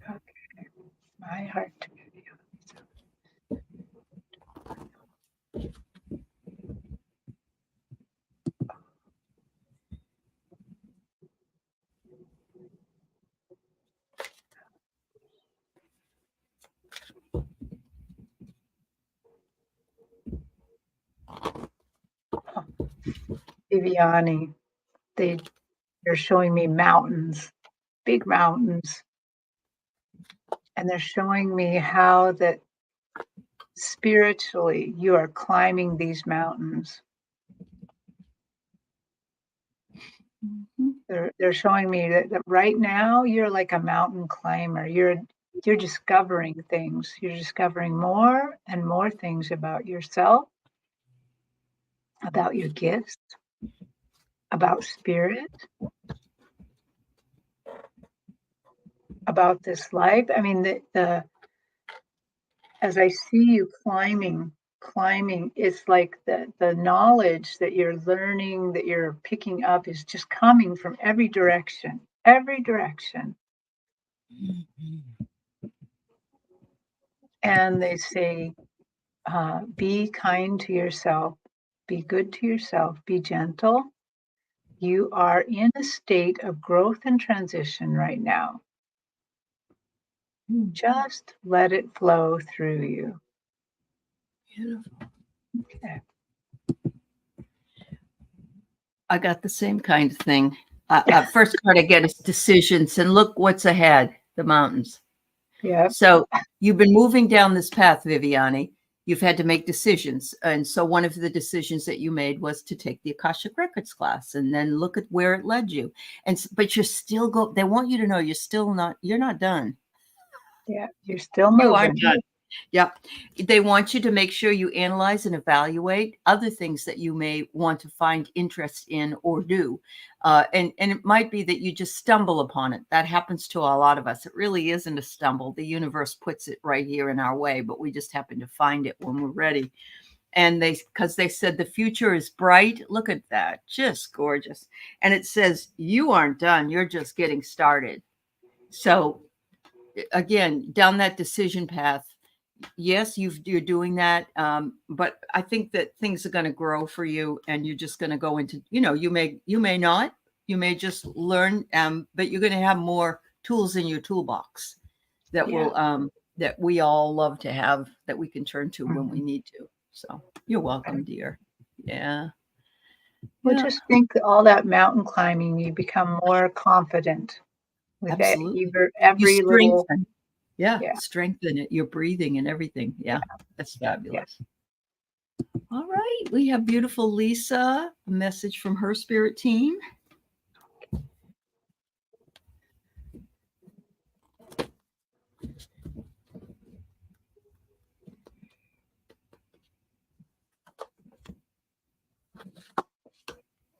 Okay. My heart to Viviani. They they're showing me mountains, big mountains. And they're showing me how that spiritually you are climbing these mountains. They're showing me that right now you're like a mountain climber. You're discovering things. You're discovering more and more things about yourself, about your gifts, about spirit, about this life. I mean, the as I see you climbing, it's like the knowledge that you're learning, that you're picking up is just coming from every direction, every direction. And they say, be kind to yourself, be good to yourself, be gentle. You are in a state of growth and transition right now. Just let it flow through you. Beautiful. Okay. I got the same kind of thing. First card I get is decisions, and look what's ahead, the mountains. Yeah. So you've been moving down this path, Viviana. You've had to make decisions. And so one of the decisions that you made was to take the Akashic Records class, and then look at where it led you. But you're still they want you to know you're not done. Yeah, you're still moving. You aren't done. Yep. They want you to make sure you analyze and evaluate other things that you may want to find interest in or do. And it might be that you just stumble upon it. That happens to a lot of us. It really isn't a stumble. The universe puts it right here in our way, but we just happen to find it when we're ready. And because they said the future is bright. Look at that. Just gorgeous. And it says, you aren't done. You're just getting started. So again, down that decision path, yes, you're doing that. But I think that things are going to grow for you, and you're just going to go into, you may not, you may just learn, but you're going to have more tools in your toolbox that will, that we all love to have, that we can turn to when we need to. So you're welcome, dear. Yeah. Well, just think that all that mountain climbing, you become more confident with Absolutely. every little. Yeah, strengthen it. Your breathing and everything. Yeah, that's fabulous. Yeah. All right. We have beautiful Lisa, a message from her spirit team.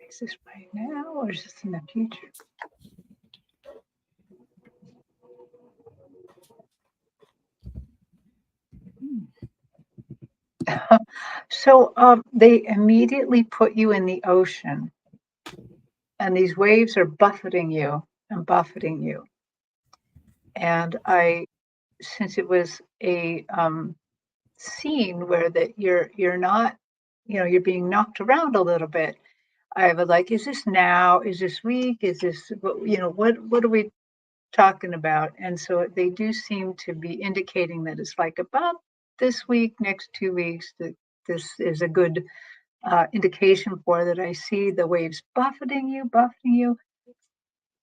Is this right now or is this in the future? So they immediately put you in the ocean, and these waves are buffeting you and buffeting you. And since it was a scene where that you're not, you're being knocked around a little bit, I was like, is this now? Is this week? Is this, what are we talking about? And so they do seem to be indicating that it's like about this week, next 2 weeks, that this is a good indication for that. I see the waves buffeting you.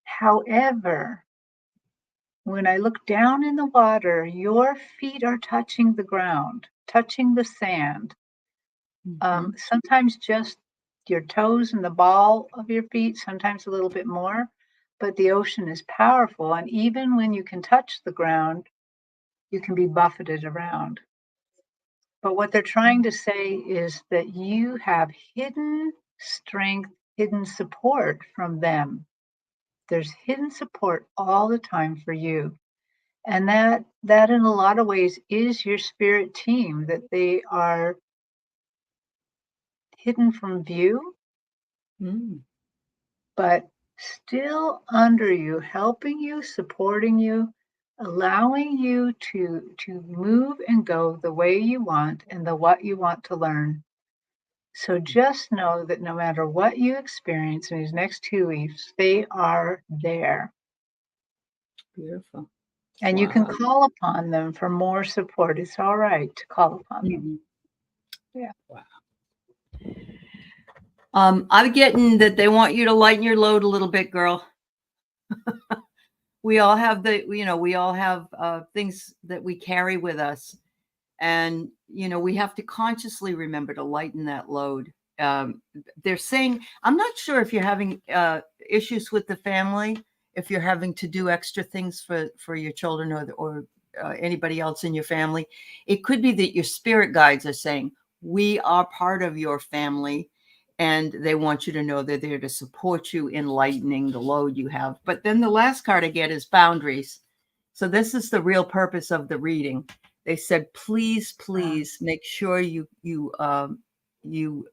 However, when I look down in the water, your feet are touching the ground, touching the sand. Sometimes just your toes and the ball of your feet, sometimes a little bit more, but the ocean is powerful. And even when you can touch the ground, you can be buffeted around. But what they're trying to say is that you have hidden strength, hidden support from them. There's hidden support all the time for you. And that in a lot of ways is your spirit team, that they are hidden from view, but still under you, helping you, supporting you, allowing you to move and go the way you want and what you want to learn. So just know that no matter what you experience in these next 2 weeks, they are there. Beautiful. And you can call upon them for more support. It's all right to call upon them. Yeah. Wow. I'm getting that they want you to lighten your load a little bit, girl. We all have things that we carry with us. And, we have to consciously remember to lighten that load. They're saying, I'm not sure if you're having issues with the family, if you're having to do extra things for your children or anybody else in your family. It could be that your spirit guides are saying, we are part of your family. And they want you to know they're there to support you in lightening the load you have. But then the last card I get is boundaries. So this is the real purpose of the reading. They said, please make sure you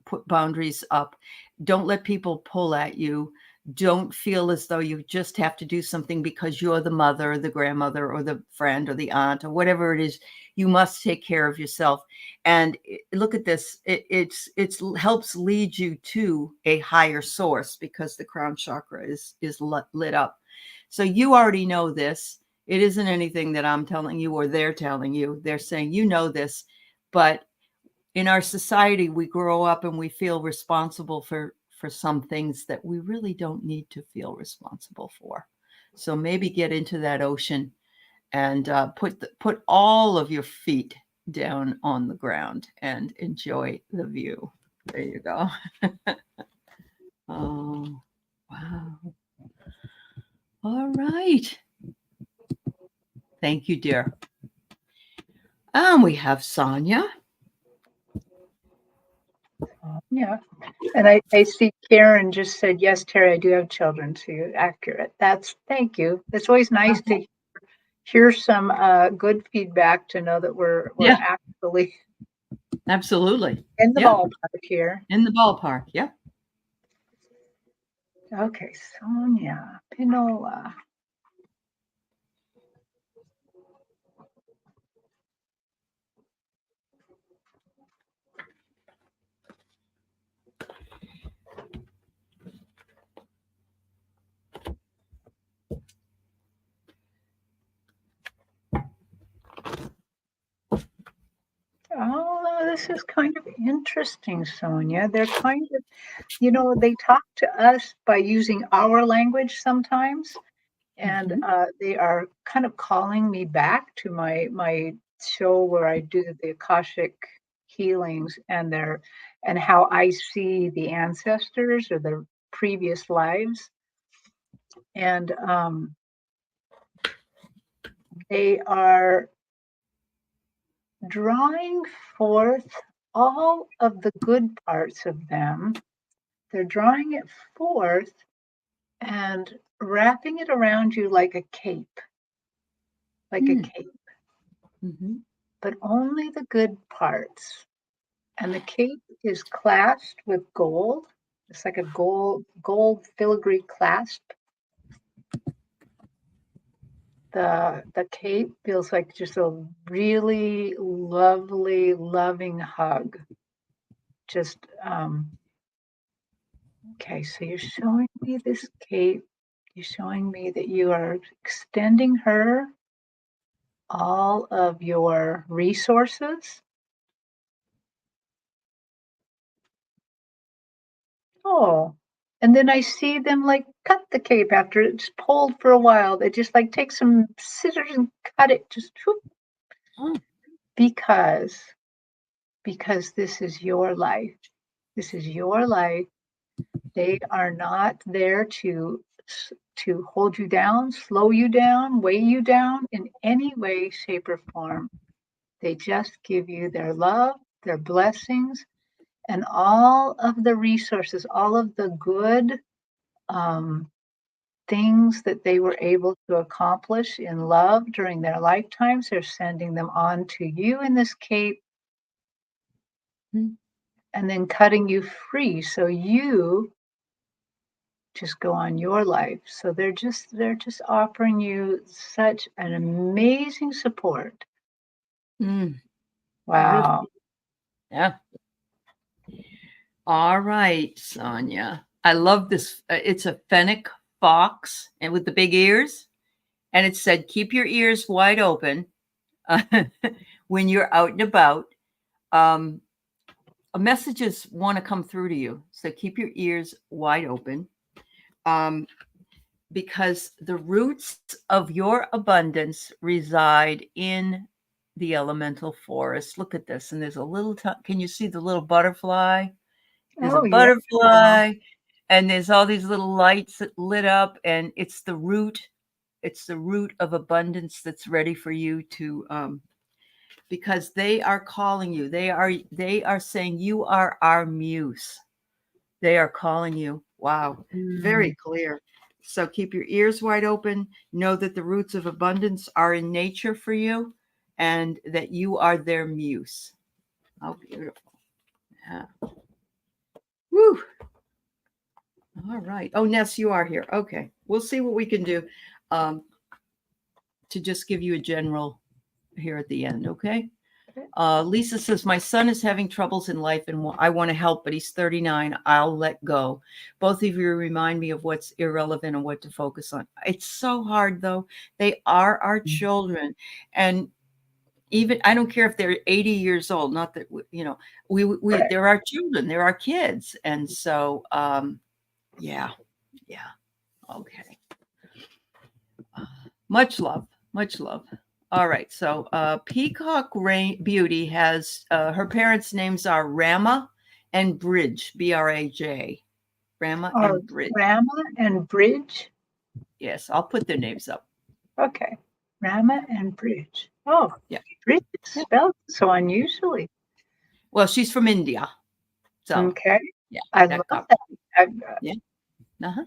put boundaries up. Don't let people pull at you. Don't feel as though you just have to do something because you're the mother or the grandmother or the friend or the aunt or whatever it is. You must take care of yourself. And look at this. It helps lead you to a higher source because the crown chakra is lit up. So you already know this. It isn't anything that I'm telling you or they're telling you. They're saying, this, but in our society, we grow up and we feel responsible for some things that we really don't need to feel responsible for. So maybe get into that ocean and put all of your feet down on the ground and enjoy the view. There you go. Oh, wow. All right. Thank you, dear. We have Sonia. Yeah. And I see Karen just said, yes, Terri, I do have children. So you're accurate. Thank you. It's always nice to hear some good feedback to know that we're actually absolutely in the ballpark here. In the ballpark. Yeah. Okay. Sonia Pinola. Oh, this is kind of interesting, Sonia. They're kind of, they talk to us by using our language sometimes, and they are kind of calling me back to my show where I do the Akashic healings and how I see the ancestors or the previous lives, and they are drawing forth all of the good parts of them. They're drawing it forth and wrapping it around you like a cape, a cape, but only the good parts. And the cape is clasped with gold. It's like a gold filigree clasp. The cape feels like just a really lovely, loving hug. Just okay, so you're showing me this cape. You're showing me that you are extending her all of your resources. Oh, and then I see them like cut the cape after it's pulled for a while. They just like take some scissors and cut it just whoop, because this is your life. This is your life. They are not there to hold you down, slow you down, weigh you down in any way, shape, or form. They just give you their love, their blessings, and all of the resources, all of the good things that they were able to accomplish in love during their lifetimes. They're sending them on to you in this cape and then cutting you free so you just go on your life. So they're just offering you such an amazing support. Wow. Yeah. All right, Sonia. I love this. It's a fennec fox and with the big ears. And it said, keep your ears wide open when you're out and about. messages want to come through to you. So keep your ears wide open. Because the roots of your abundance reside in the elemental forest. Look at this. And there's a little, can you see the little butterfly? There's a butterfly, and there's all these little lights that lit up, and it's the root. It's the root of abundance that's ready for you to, because they are calling you. They are saying you are our muse. They are calling you. Wow. Very clear. So keep your ears wide open. Know that the roots of abundance are in nature for you and that you are their muse. Oh, beautiful. Yeah. Woo. All right. Oh, Ness, you are here. Okay. We'll see what we can do to just give you a general here at the end. Okay. Lisa says, my son is having troubles in life and I want to help, but he's 39. I'll let go. Both of you remind me of what's irrelevant and what to focus on. It's so hard, though. They are our children. And even, I don't care if they're 80 years old, not that, they're our children, they're our kids. And so, yeah. Okay. Much love. All right. So Peacock Beauty has her parents' names are Rama and Bridge, Braj. Rama and Bridge. Rama and Bridge? Yes, I'll put their names up. Okay. Rama and Bridge. Oh, yeah. Bridge is spelled so unusually. Well, she's from India. So, okay. Yeah. I love that. Yeah. Uh-huh.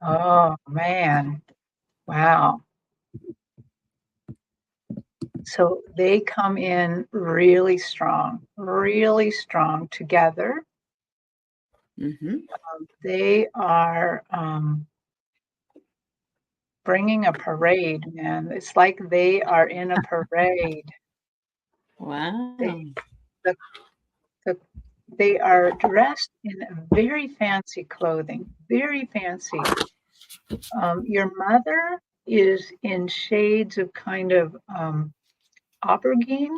Oh, man. Wow. So they come in really strong together. Mm-hmm. They are bringing a parade, man. It's like they are in a parade. Wow. They are dressed in very fancy clothing, very fancy. Your mother is in shades of kind of aubergine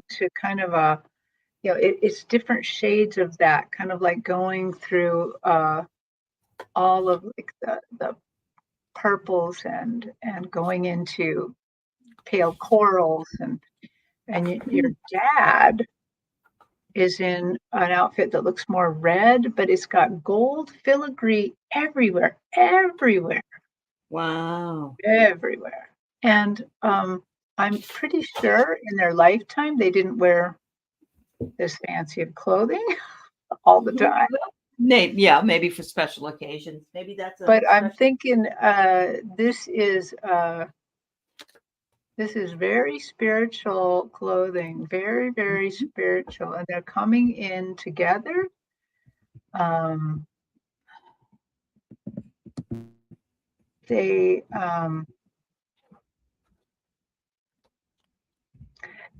to kind of a, it's different shades of that, kind of like going through all of like the purples and going into pale corals, and your dad is in an outfit that looks more red, but it's got gold filigree everywhere. Wow. Everywhere. And I'm pretty sure in their lifetime they didn't wear this fancy of clothing all the time. Maybe for special occasions. Maybe that's. But I'm thinking this is very spiritual clothing, very, very spiritual, and they're coming in together.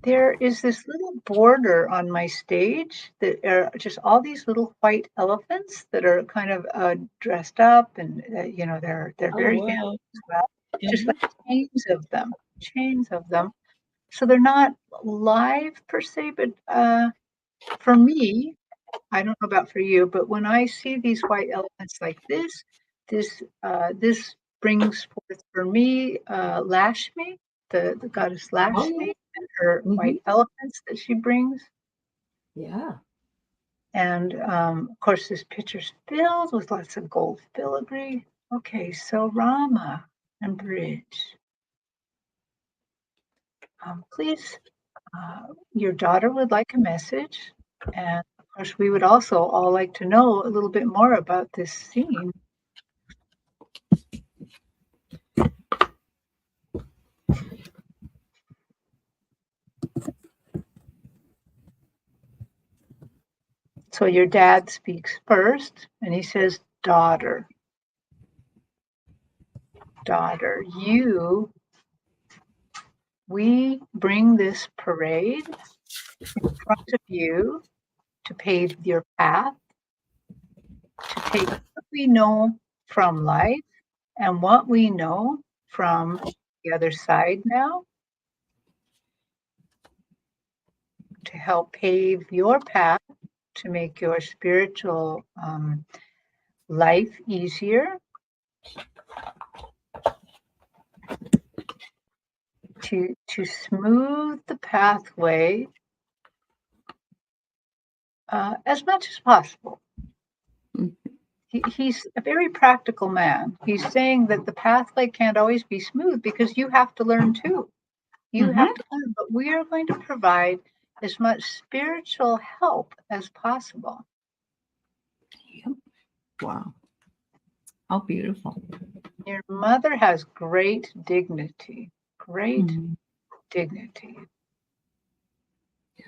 There is this little border on my stage that are just all these little white elephants that are kind of dressed up, and they're very fancy as well. Just like chains of them. So they're not live per se, but for me, I don't know about for you, but when I see these white elephants like this brings forth for me Lashmi, the goddess Lashmi, and her white elephants that she brings. Yeah. And of course, this picture's filled with lots of gold filigree. Okay, so Rama and Bridge. Please, your daughter would like a message. And of course, we would also all like to know a little bit more about this scene. So your dad speaks first, and he says, daughter, daughter, we bring this parade in front of you to pave your path, to take what we know from life and what we know from the other side now, to help pave your path, to make your spiritual life easier, to smooth the pathway as much as possible. He's a very practical man. He's saying that the pathway can't always be smooth because you have to learn too. You have to learn, but we are going to provide as much spiritual help as possible. Yep. Wow. How beautiful. Your mother has great dignity, dignity. Yeah.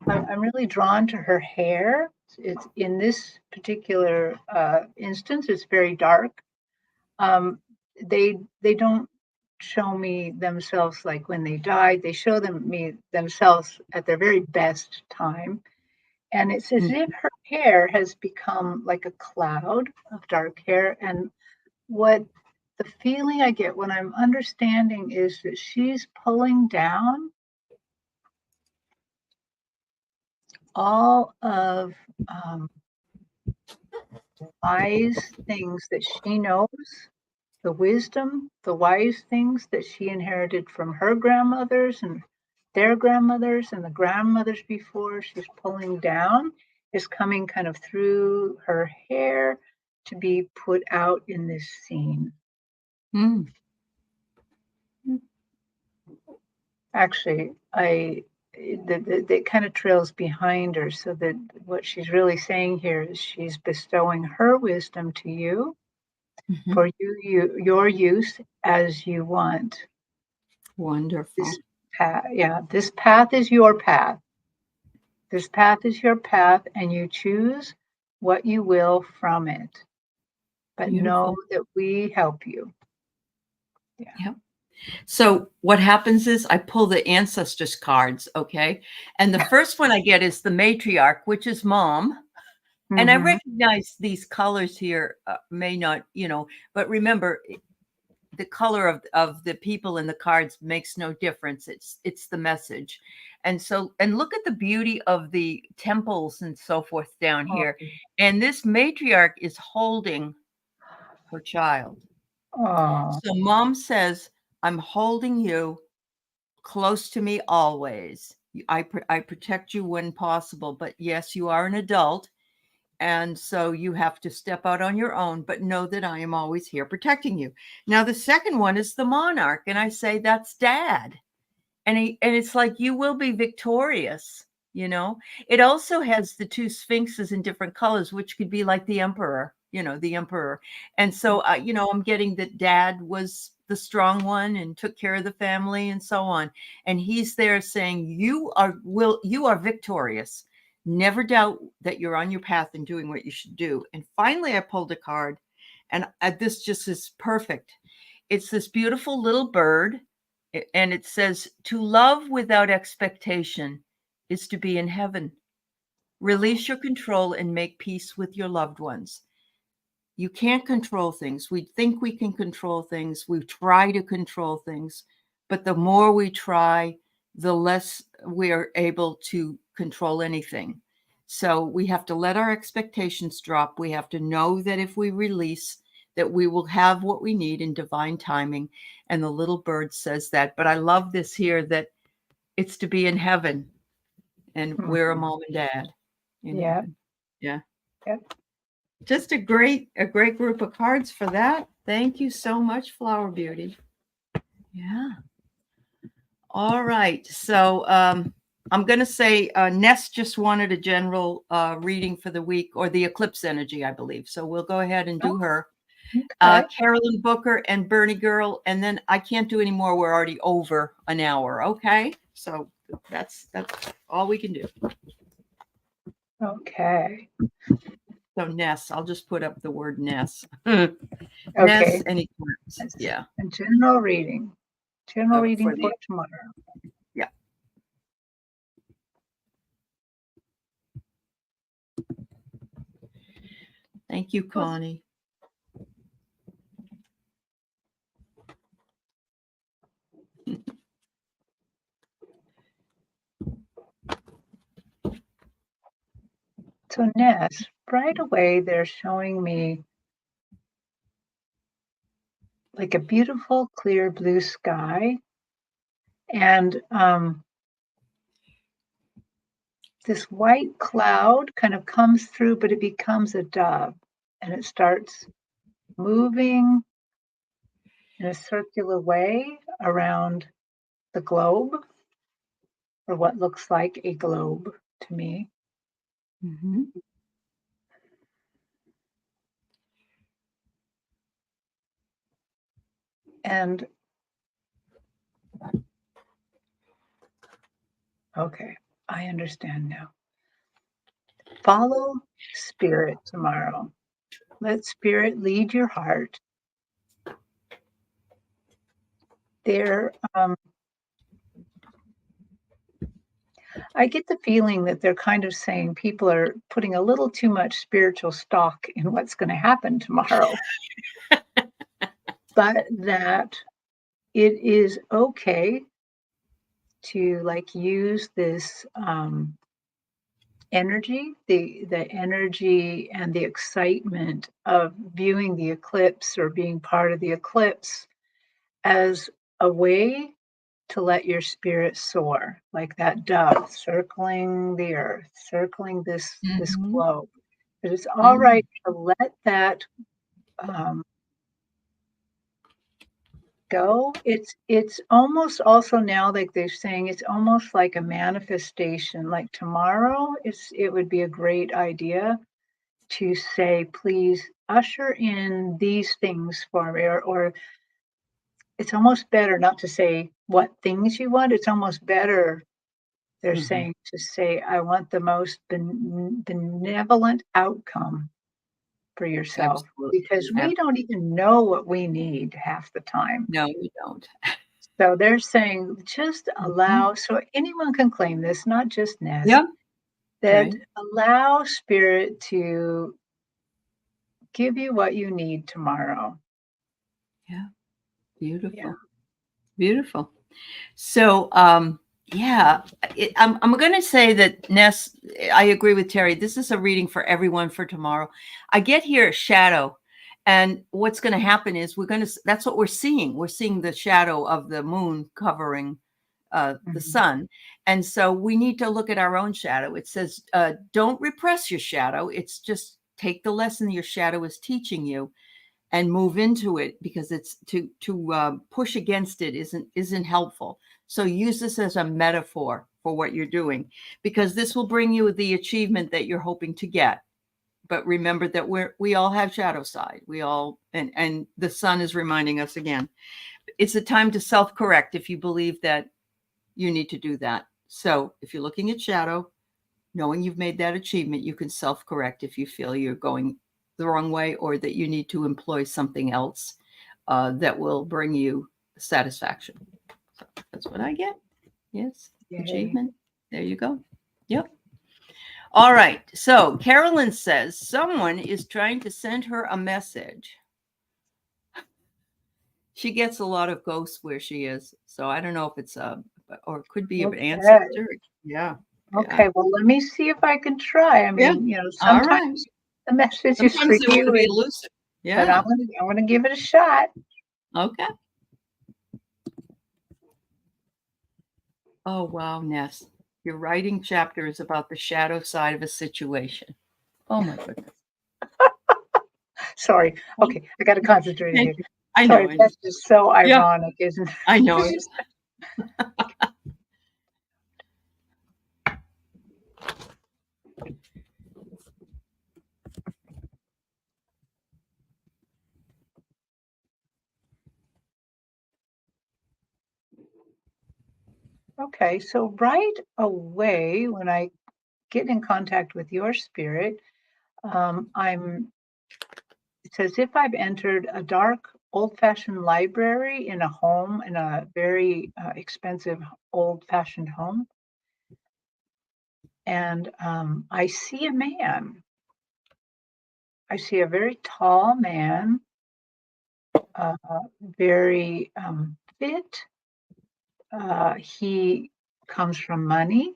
I'm really drawn to her hair. It's in this particular instance, it's very dark. They don't show me themselves like when they died. They show themselves at their very best time. And it's as if her hair has become like a cloud of dark hair. And what the feeling I get when I'm understanding is that she's pulling down all of wise things that she knows, the wisdom, the wise things that she inherited from her grandmothers and their grandmothers and the grandmothers before. She's pulling down, is coming kind of through her hair to be put out in this scene. Actually, that kind of trails behind her, so that what she's really saying here is she's bestowing her wisdom to you for your use as you want. Wonderful. This path is your path. This path is your path, and you choose what you will from it. But know that we help you. Yeah. Yep. So what happens is I pull the ancestors cards, okay? And the first one I get is the matriarch, which is mom. And I recognize these colors here may not, but remember, the color of the people in the cards makes no difference. It's the message. And look at the beauty of the temples and so forth down here. And this matriarch is holding her child. So mom says, I'm holding you close to me always. I protect you when possible, but yes, you are an adult. And so you have to step out on your own, but know that I am always here protecting you. Now, the second one is the monarch. And I say, that's dad. And it's like, you will be victorious. It also has the two sphinxes in different colors, which could be like the emperor, the emperor. And so, I'm getting that dad was the strong one and took care of the family and so on. And he's there saying, you are victorious. Never doubt that you're on your path and doing what you should do. And finally, I pulled a card, and this just is perfect. It's this beautiful little bird, and it says, to love without expectation is to be in heaven. Release your control and make peace with your loved ones. You can't control things. We think we can control things. We try to control things, but the more we try, the less we are able to control anything. So we have to let our expectations drop. We have to know that if we release, that we will have what we need in divine timing. And the little bird says that. But I love this here, that it's to be in heaven. And we're a mom and dad. Yeah. Just a great group of cards for that. Thank you so much, Flower Beauty. Yeah. All right. So I'm going to say Ness just wanted a general reading for the week, or the eclipse energy, I believe. So we'll go ahead and do her. Okay. Carolyn Booker and Bernie Girl, and then I can't do any more. We're already over an hour. Okay, so that's all we can do. Okay. So Ness, I'll just put up the word Ness. Okay. Ness, any cards? Yeah. A general reading. General reading For for the tomorrow. yeah. Thank you, Connie. So Ness, right away they're showing me like a beautiful clear blue sky, and this white cloud kind of comes through, but it becomes a dove, and it starts moving in a circular way around the globe, or what looks like a globe to me. Mm-hmm. And okay, I understand now. Follow spirit tomorrow. Let spirit lead your heart. They're I get the feeling that they're kind of saying people are putting a little too much spiritual stock in what's going to happen tomorrow, but that it is okay to like use this energy, the energy and the excitement of viewing the eclipse or being part of the eclipse as a way to let your spirit soar, like that dove circling the earth, circling this Mm-hmm. globe. But it's all right to let that go. It's almost also now like they're saying it's almost like a manifestation. Like tomorrow, it would be a great idea to say, please usher in these things for me, or it's almost better not to say what things you want. It's almost better, they're saying, to say, I want the most benevolent outcome for yourself, Absolutely. because we don't even know what we need half the time. No, we don't. So they're saying just allow, so anyone can claim this, not just Ness, Yeah. that Right. allow spirit to give you what you need tomorrow. Yeah. Beautiful. Yeah. Beautiful. So, yeah, I'm going to say that Ness, I agree with Terry. This is a reading for everyone for tomorrow. I get here shadow, and what's going to happen is that's what we're seeing. We're seeing the shadow of the moon covering the sun. And so we need to look at our own shadow. It says, don't repress your shadow. It's just take the lesson your shadow is teaching you and move into it, because it's to push against it isn't helpful. So use this as a metaphor for what you're doing, because this will bring you the achievement that you're hoping to get. But remember that we all have shadow side. We all, and the sun is reminding us again. It's a time to self-correct if you believe that you need to do that. So if you're looking at shadow, knowing you've made that achievement, you can self-correct if you feel you're going the wrong way, or that you need to employ something else that will bring you satisfaction. So that's what I get. Yes. Yay. Achievement. There you go. Yep. All right. So Carolyn says someone is trying to send her a message. She gets a lot of ghosts where she is. So I don't know if it's or it could be an ancestor. Yeah. Okay, well, let me see if I can try. I mean, sometimes the message is for you. you, Be elusive. Yeah. But I'm gonna give it a shot. Okay. Oh, wow, Ness. Your writing chapter is about the shadow side of a situation. Oh, my goodness. Sorry. Okay, I got to concentrate here. I know. Sorry, that's just so ironic, isn't it? I know. Okay, so right away, when I get in contact with your spirit, it's as if I've entered a dark, old-fashioned library in a home, in a very expensive, old-fashioned home. And I see a man. I see a very tall man, uh, very fit. He comes from money.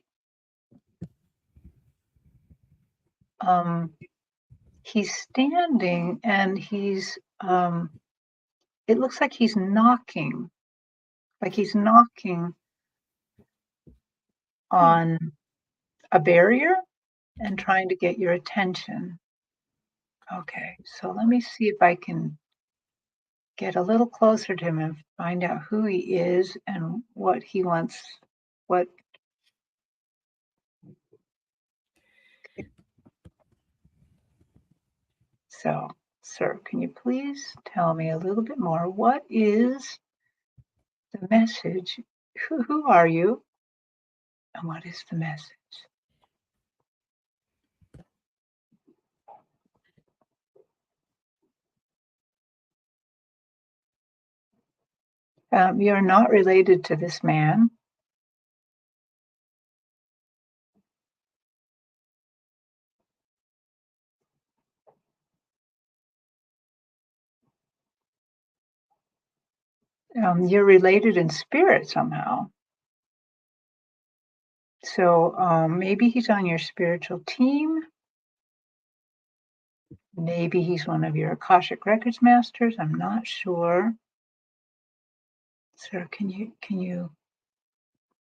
Um, he's standing and it looks like he's knocking on a barrier and trying to get your attention. Okay, so let me see if I can get a little closer to him and find out who he is and what he wants. What? So, sir, can you please tell me a little bit more? What is the message? Who are you? And what is the message? You're not related to this man. You're related in spirit somehow. So maybe he's on your spiritual team. Maybe he's one of your Akashic Records masters. I'm not sure. Sir, can you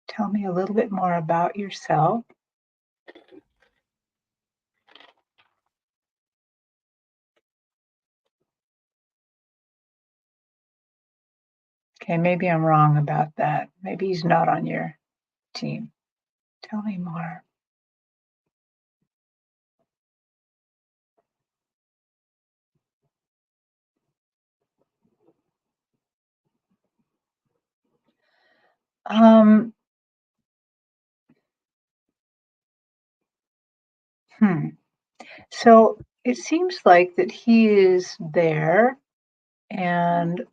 tell me a little bit more about yourself? Okay, maybe I'm wrong about that. Maybe he's not on your team. Tell me more. Um, hmm. So it seems like that he is there and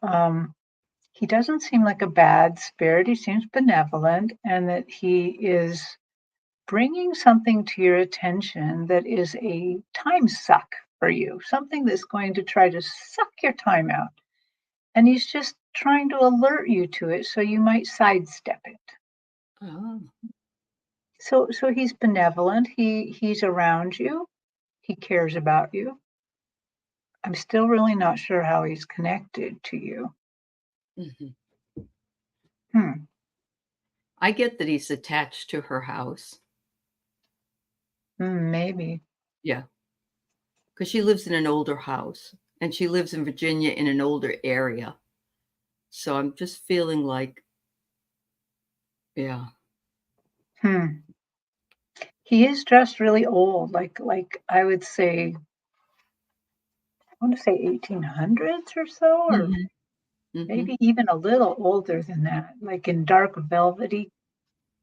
he doesn't seem like a bad spirit. He seems benevolent and that he is bringing something to your attention that is a time suck for you, something that's going to try to suck your time out. And he's just trying to alert you to it so you might sidestep it. Oh. So he's benevolent. He's around you. He cares about you. I'm still really not sure how he's connected to you. Mhm. Hmm. I get that he's attached to her house. Maybe. Yeah. Because she lives in an older house and she lives in Virginia in an older area. So I'm just feeling like, yeah. Hmm. He is dressed really old, like I would say, I want to say 1800s or so, or Mhm. Mhm. maybe even a little older than that, like in dark velvety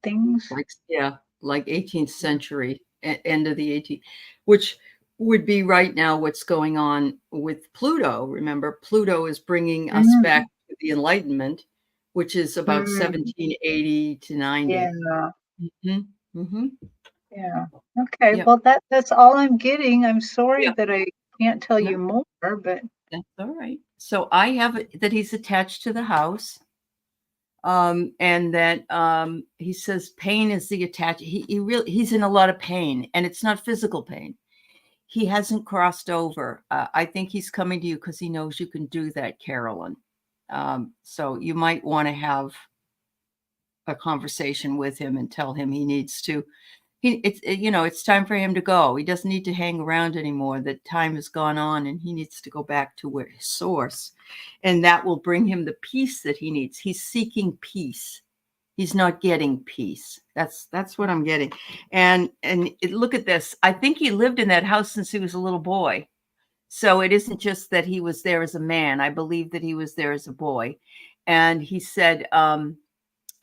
things. Like, yeah, like 18th century, end of the 18th, which would be right now what's going on with Pluto. Remember, Pluto is bringing us back Mm, to the Enlightenment, which is about mm, 1780 to 90. yeah, Mhm. Mhm. yeah. Okay, Yep. well that's all I'm getting. I'm sorry Yep. that I can't tell No, you more, but that's all right. So I have it that he's attached to the house. And that he says pain is the attach. He's in a lot of pain, and it's not physical pain. He hasn't crossed over. I think he's coming to you because he knows you can do that, Carolyn. So you might want to have a conversation with him and tell him he needs to. It's time for him to go. He doesn't need to hang around anymore. That time has gone on, and he needs to go back to where his source, and that will bring him the peace that he needs. He's seeking peace. He's not getting peace. That's what I'm getting. Look at this. I think he lived in that house since he was a little boy. So it isn't just that he was there as a man. I believe that he was there as a boy. And he said,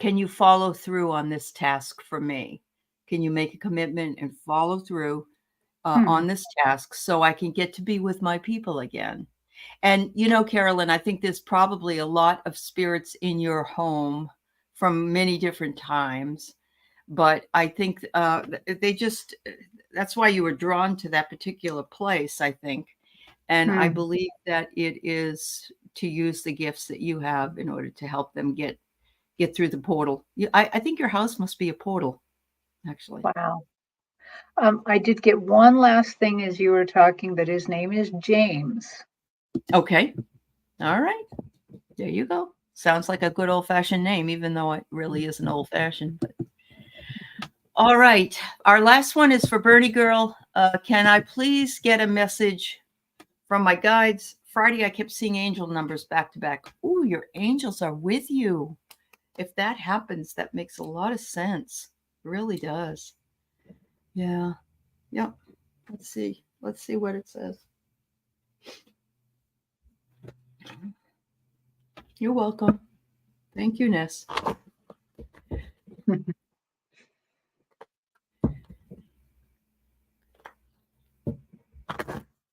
can you follow through on this task for me? Can you make a commitment and follow through on this task so I can get to be with my people again? And, you know, Carolyn, I think there's probably a lot of spirits in your home from many different times, but I think that's why you were drawn to that particular place, I think. And I believe that it is to use the gifts that you have in order to help them get through the portal. I think your house must be a portal, actually. Wow. I did get one last thing as you were talking, that his name is James. Okay. All right. There you go. Sounds like a good old-fashioned name, even though it really isn't old-fashioned. But... All right. Our last one is for Bernie Girl. Can I please get a message from my guides? Friday, I kept seeing angel numbers back to back. Ooh, your angels are with you. If that happens, that makes a lot of sense. It really does. Yeah. Yep. Let's see. Let's see what it says. You're welcome. Thank you, Ness.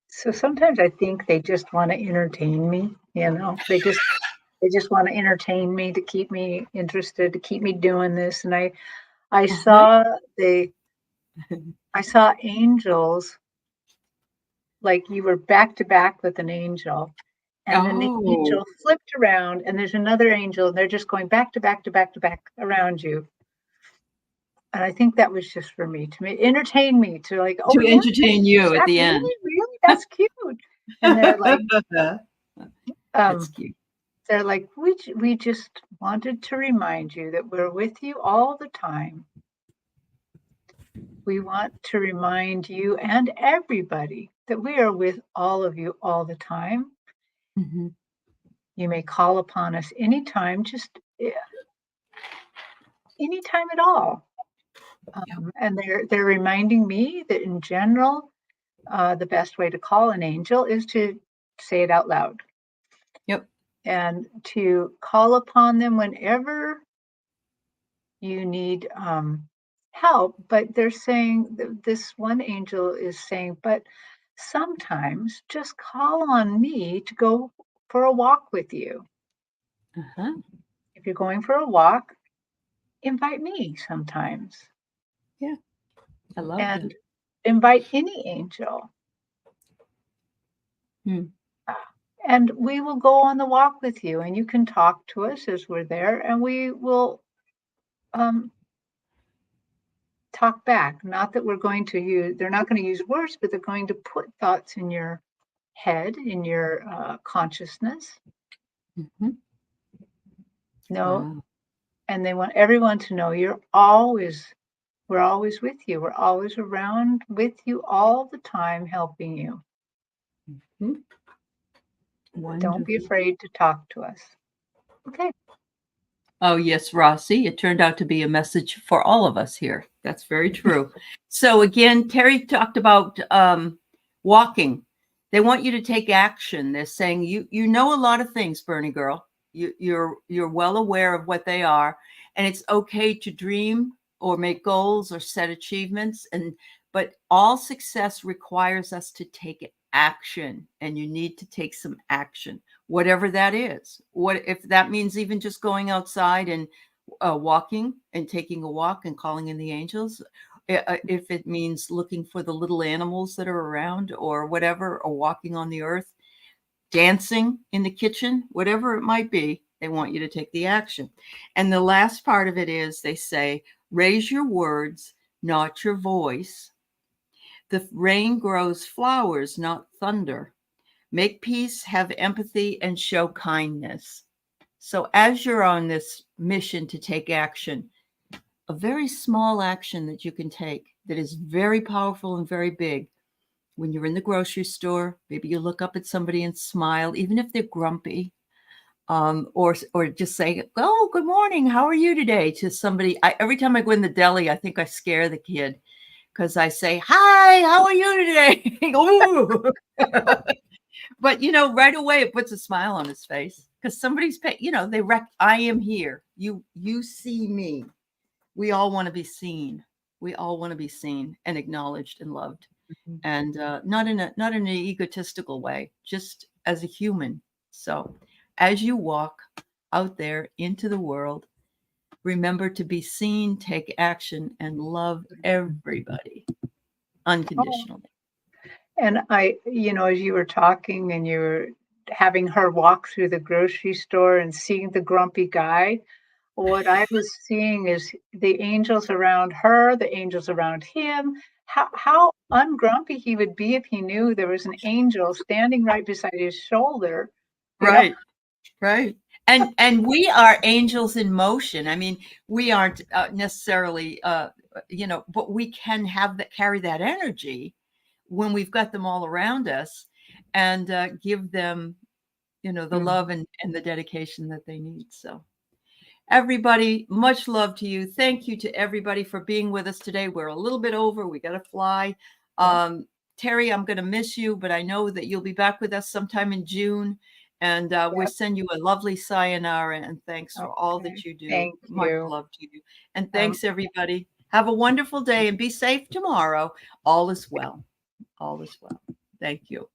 So sometimes I think they just want to entertain me, you know. They just want to entertain me, to keep me interested, to keep me doing this. And I saw angels, like you were back to back with an angel, and then the angel flipped around, and there's another angel, and they're just going back to back to back to back around you. And I think that was just for me, to entertain me, to like, to entertain you at the end. Really, that's cute. And they're like, that's cute. They're like, we just wanted to remind you that we're with you all the time. We want to remind you and everybody that we are with all of you all the time. Mm-hmm. You may call upon us anytime, just anytime at all. And they're reminding me that in general, the best way to call an angel is to say it out loud. Yep. And to call upon them whenever you need help. But they're saying, this one angel is saying, but sometimes just call on me to go for a walk with you. Uh-huh. If you're going for a walk, invite me sometimes. Yeah, I love and that. Invite any angel. And we will go on the walk with you, and you can talk to us as we're there, and we will talk back. Not that we're going to use, they're not going to use words, but they're going to put thoughts in your head, in your consciousness. Mm-hmm. No. Wow. And they want everyone to know we're always with you. We're always around with you all the time, helping you. Mm-hmm. Don't be afraid to talk to us. Okay. Oh, yes, Rossi. It turned out to be a message for all of us here. That's very true. So again, Terri talked about walking. They want you to take action. They're saying you know a lot of things, Bernie Girl. You're well aware of what they are, and it's okay to dream or make goals or set achievements. But all success requires us to take action, and you need to take some action, whatever that is. What if that means even just going outside and walking and taking a walk and calling in the angels? If it means looking for the little animals that are around or whatever, or walking on the earth, dancing in the kitchen, whatever it might be, they want you to take the action. And the last part of it is they say, raise your words, not your voice. The rain grows flowers, not thunder. Make peace, have empathy, and show kindness. So as you're on this mission to take action, a very small action that you can take that is very powerful and very big. When you're in the grocery store, maybe you look up at somebody and smile, even if they're grumpy, or just say, "Oh, good morning. How are you today?" to somebody. Every time I go in the deli, I think I scare the kid because I say, "Hi, how are you today?" But right away it puts a smile on his face because somebody's I am here. You see me. We all want to be seen. We all want to be seen and acknowledged and loved, and not in an egotistical way, just as a human. So, as you walk out there into the world, remember to be seen, take action, and love everybody unconditionally. And as you were talking and you were having her walk through the grocery store and seeing the grumpy guy, what I was seeing is the angels around her, the angels around him. How ungrumpy he would be if he knew there was an angel standing right beside his shoulder. Right. Right. And we are angels in motion. I mean, we aren't necessarily, but we can carry that energy when we've got them all around us, and give them, the love and the dedication that they need. So, everybody, much love to you. Thank you to everybody for being with us today. We're a little bit over. We got to fly. Terri, I'm going to miss you, but I know that you'll be back with us sometime in June. And we'll send you a lovely sayonara, and thanks for all that you do. Thank Much you. love to you. And thanks, everybody. Have a wonderful day and be safe tomorrow. All is well. All is well. Thank you.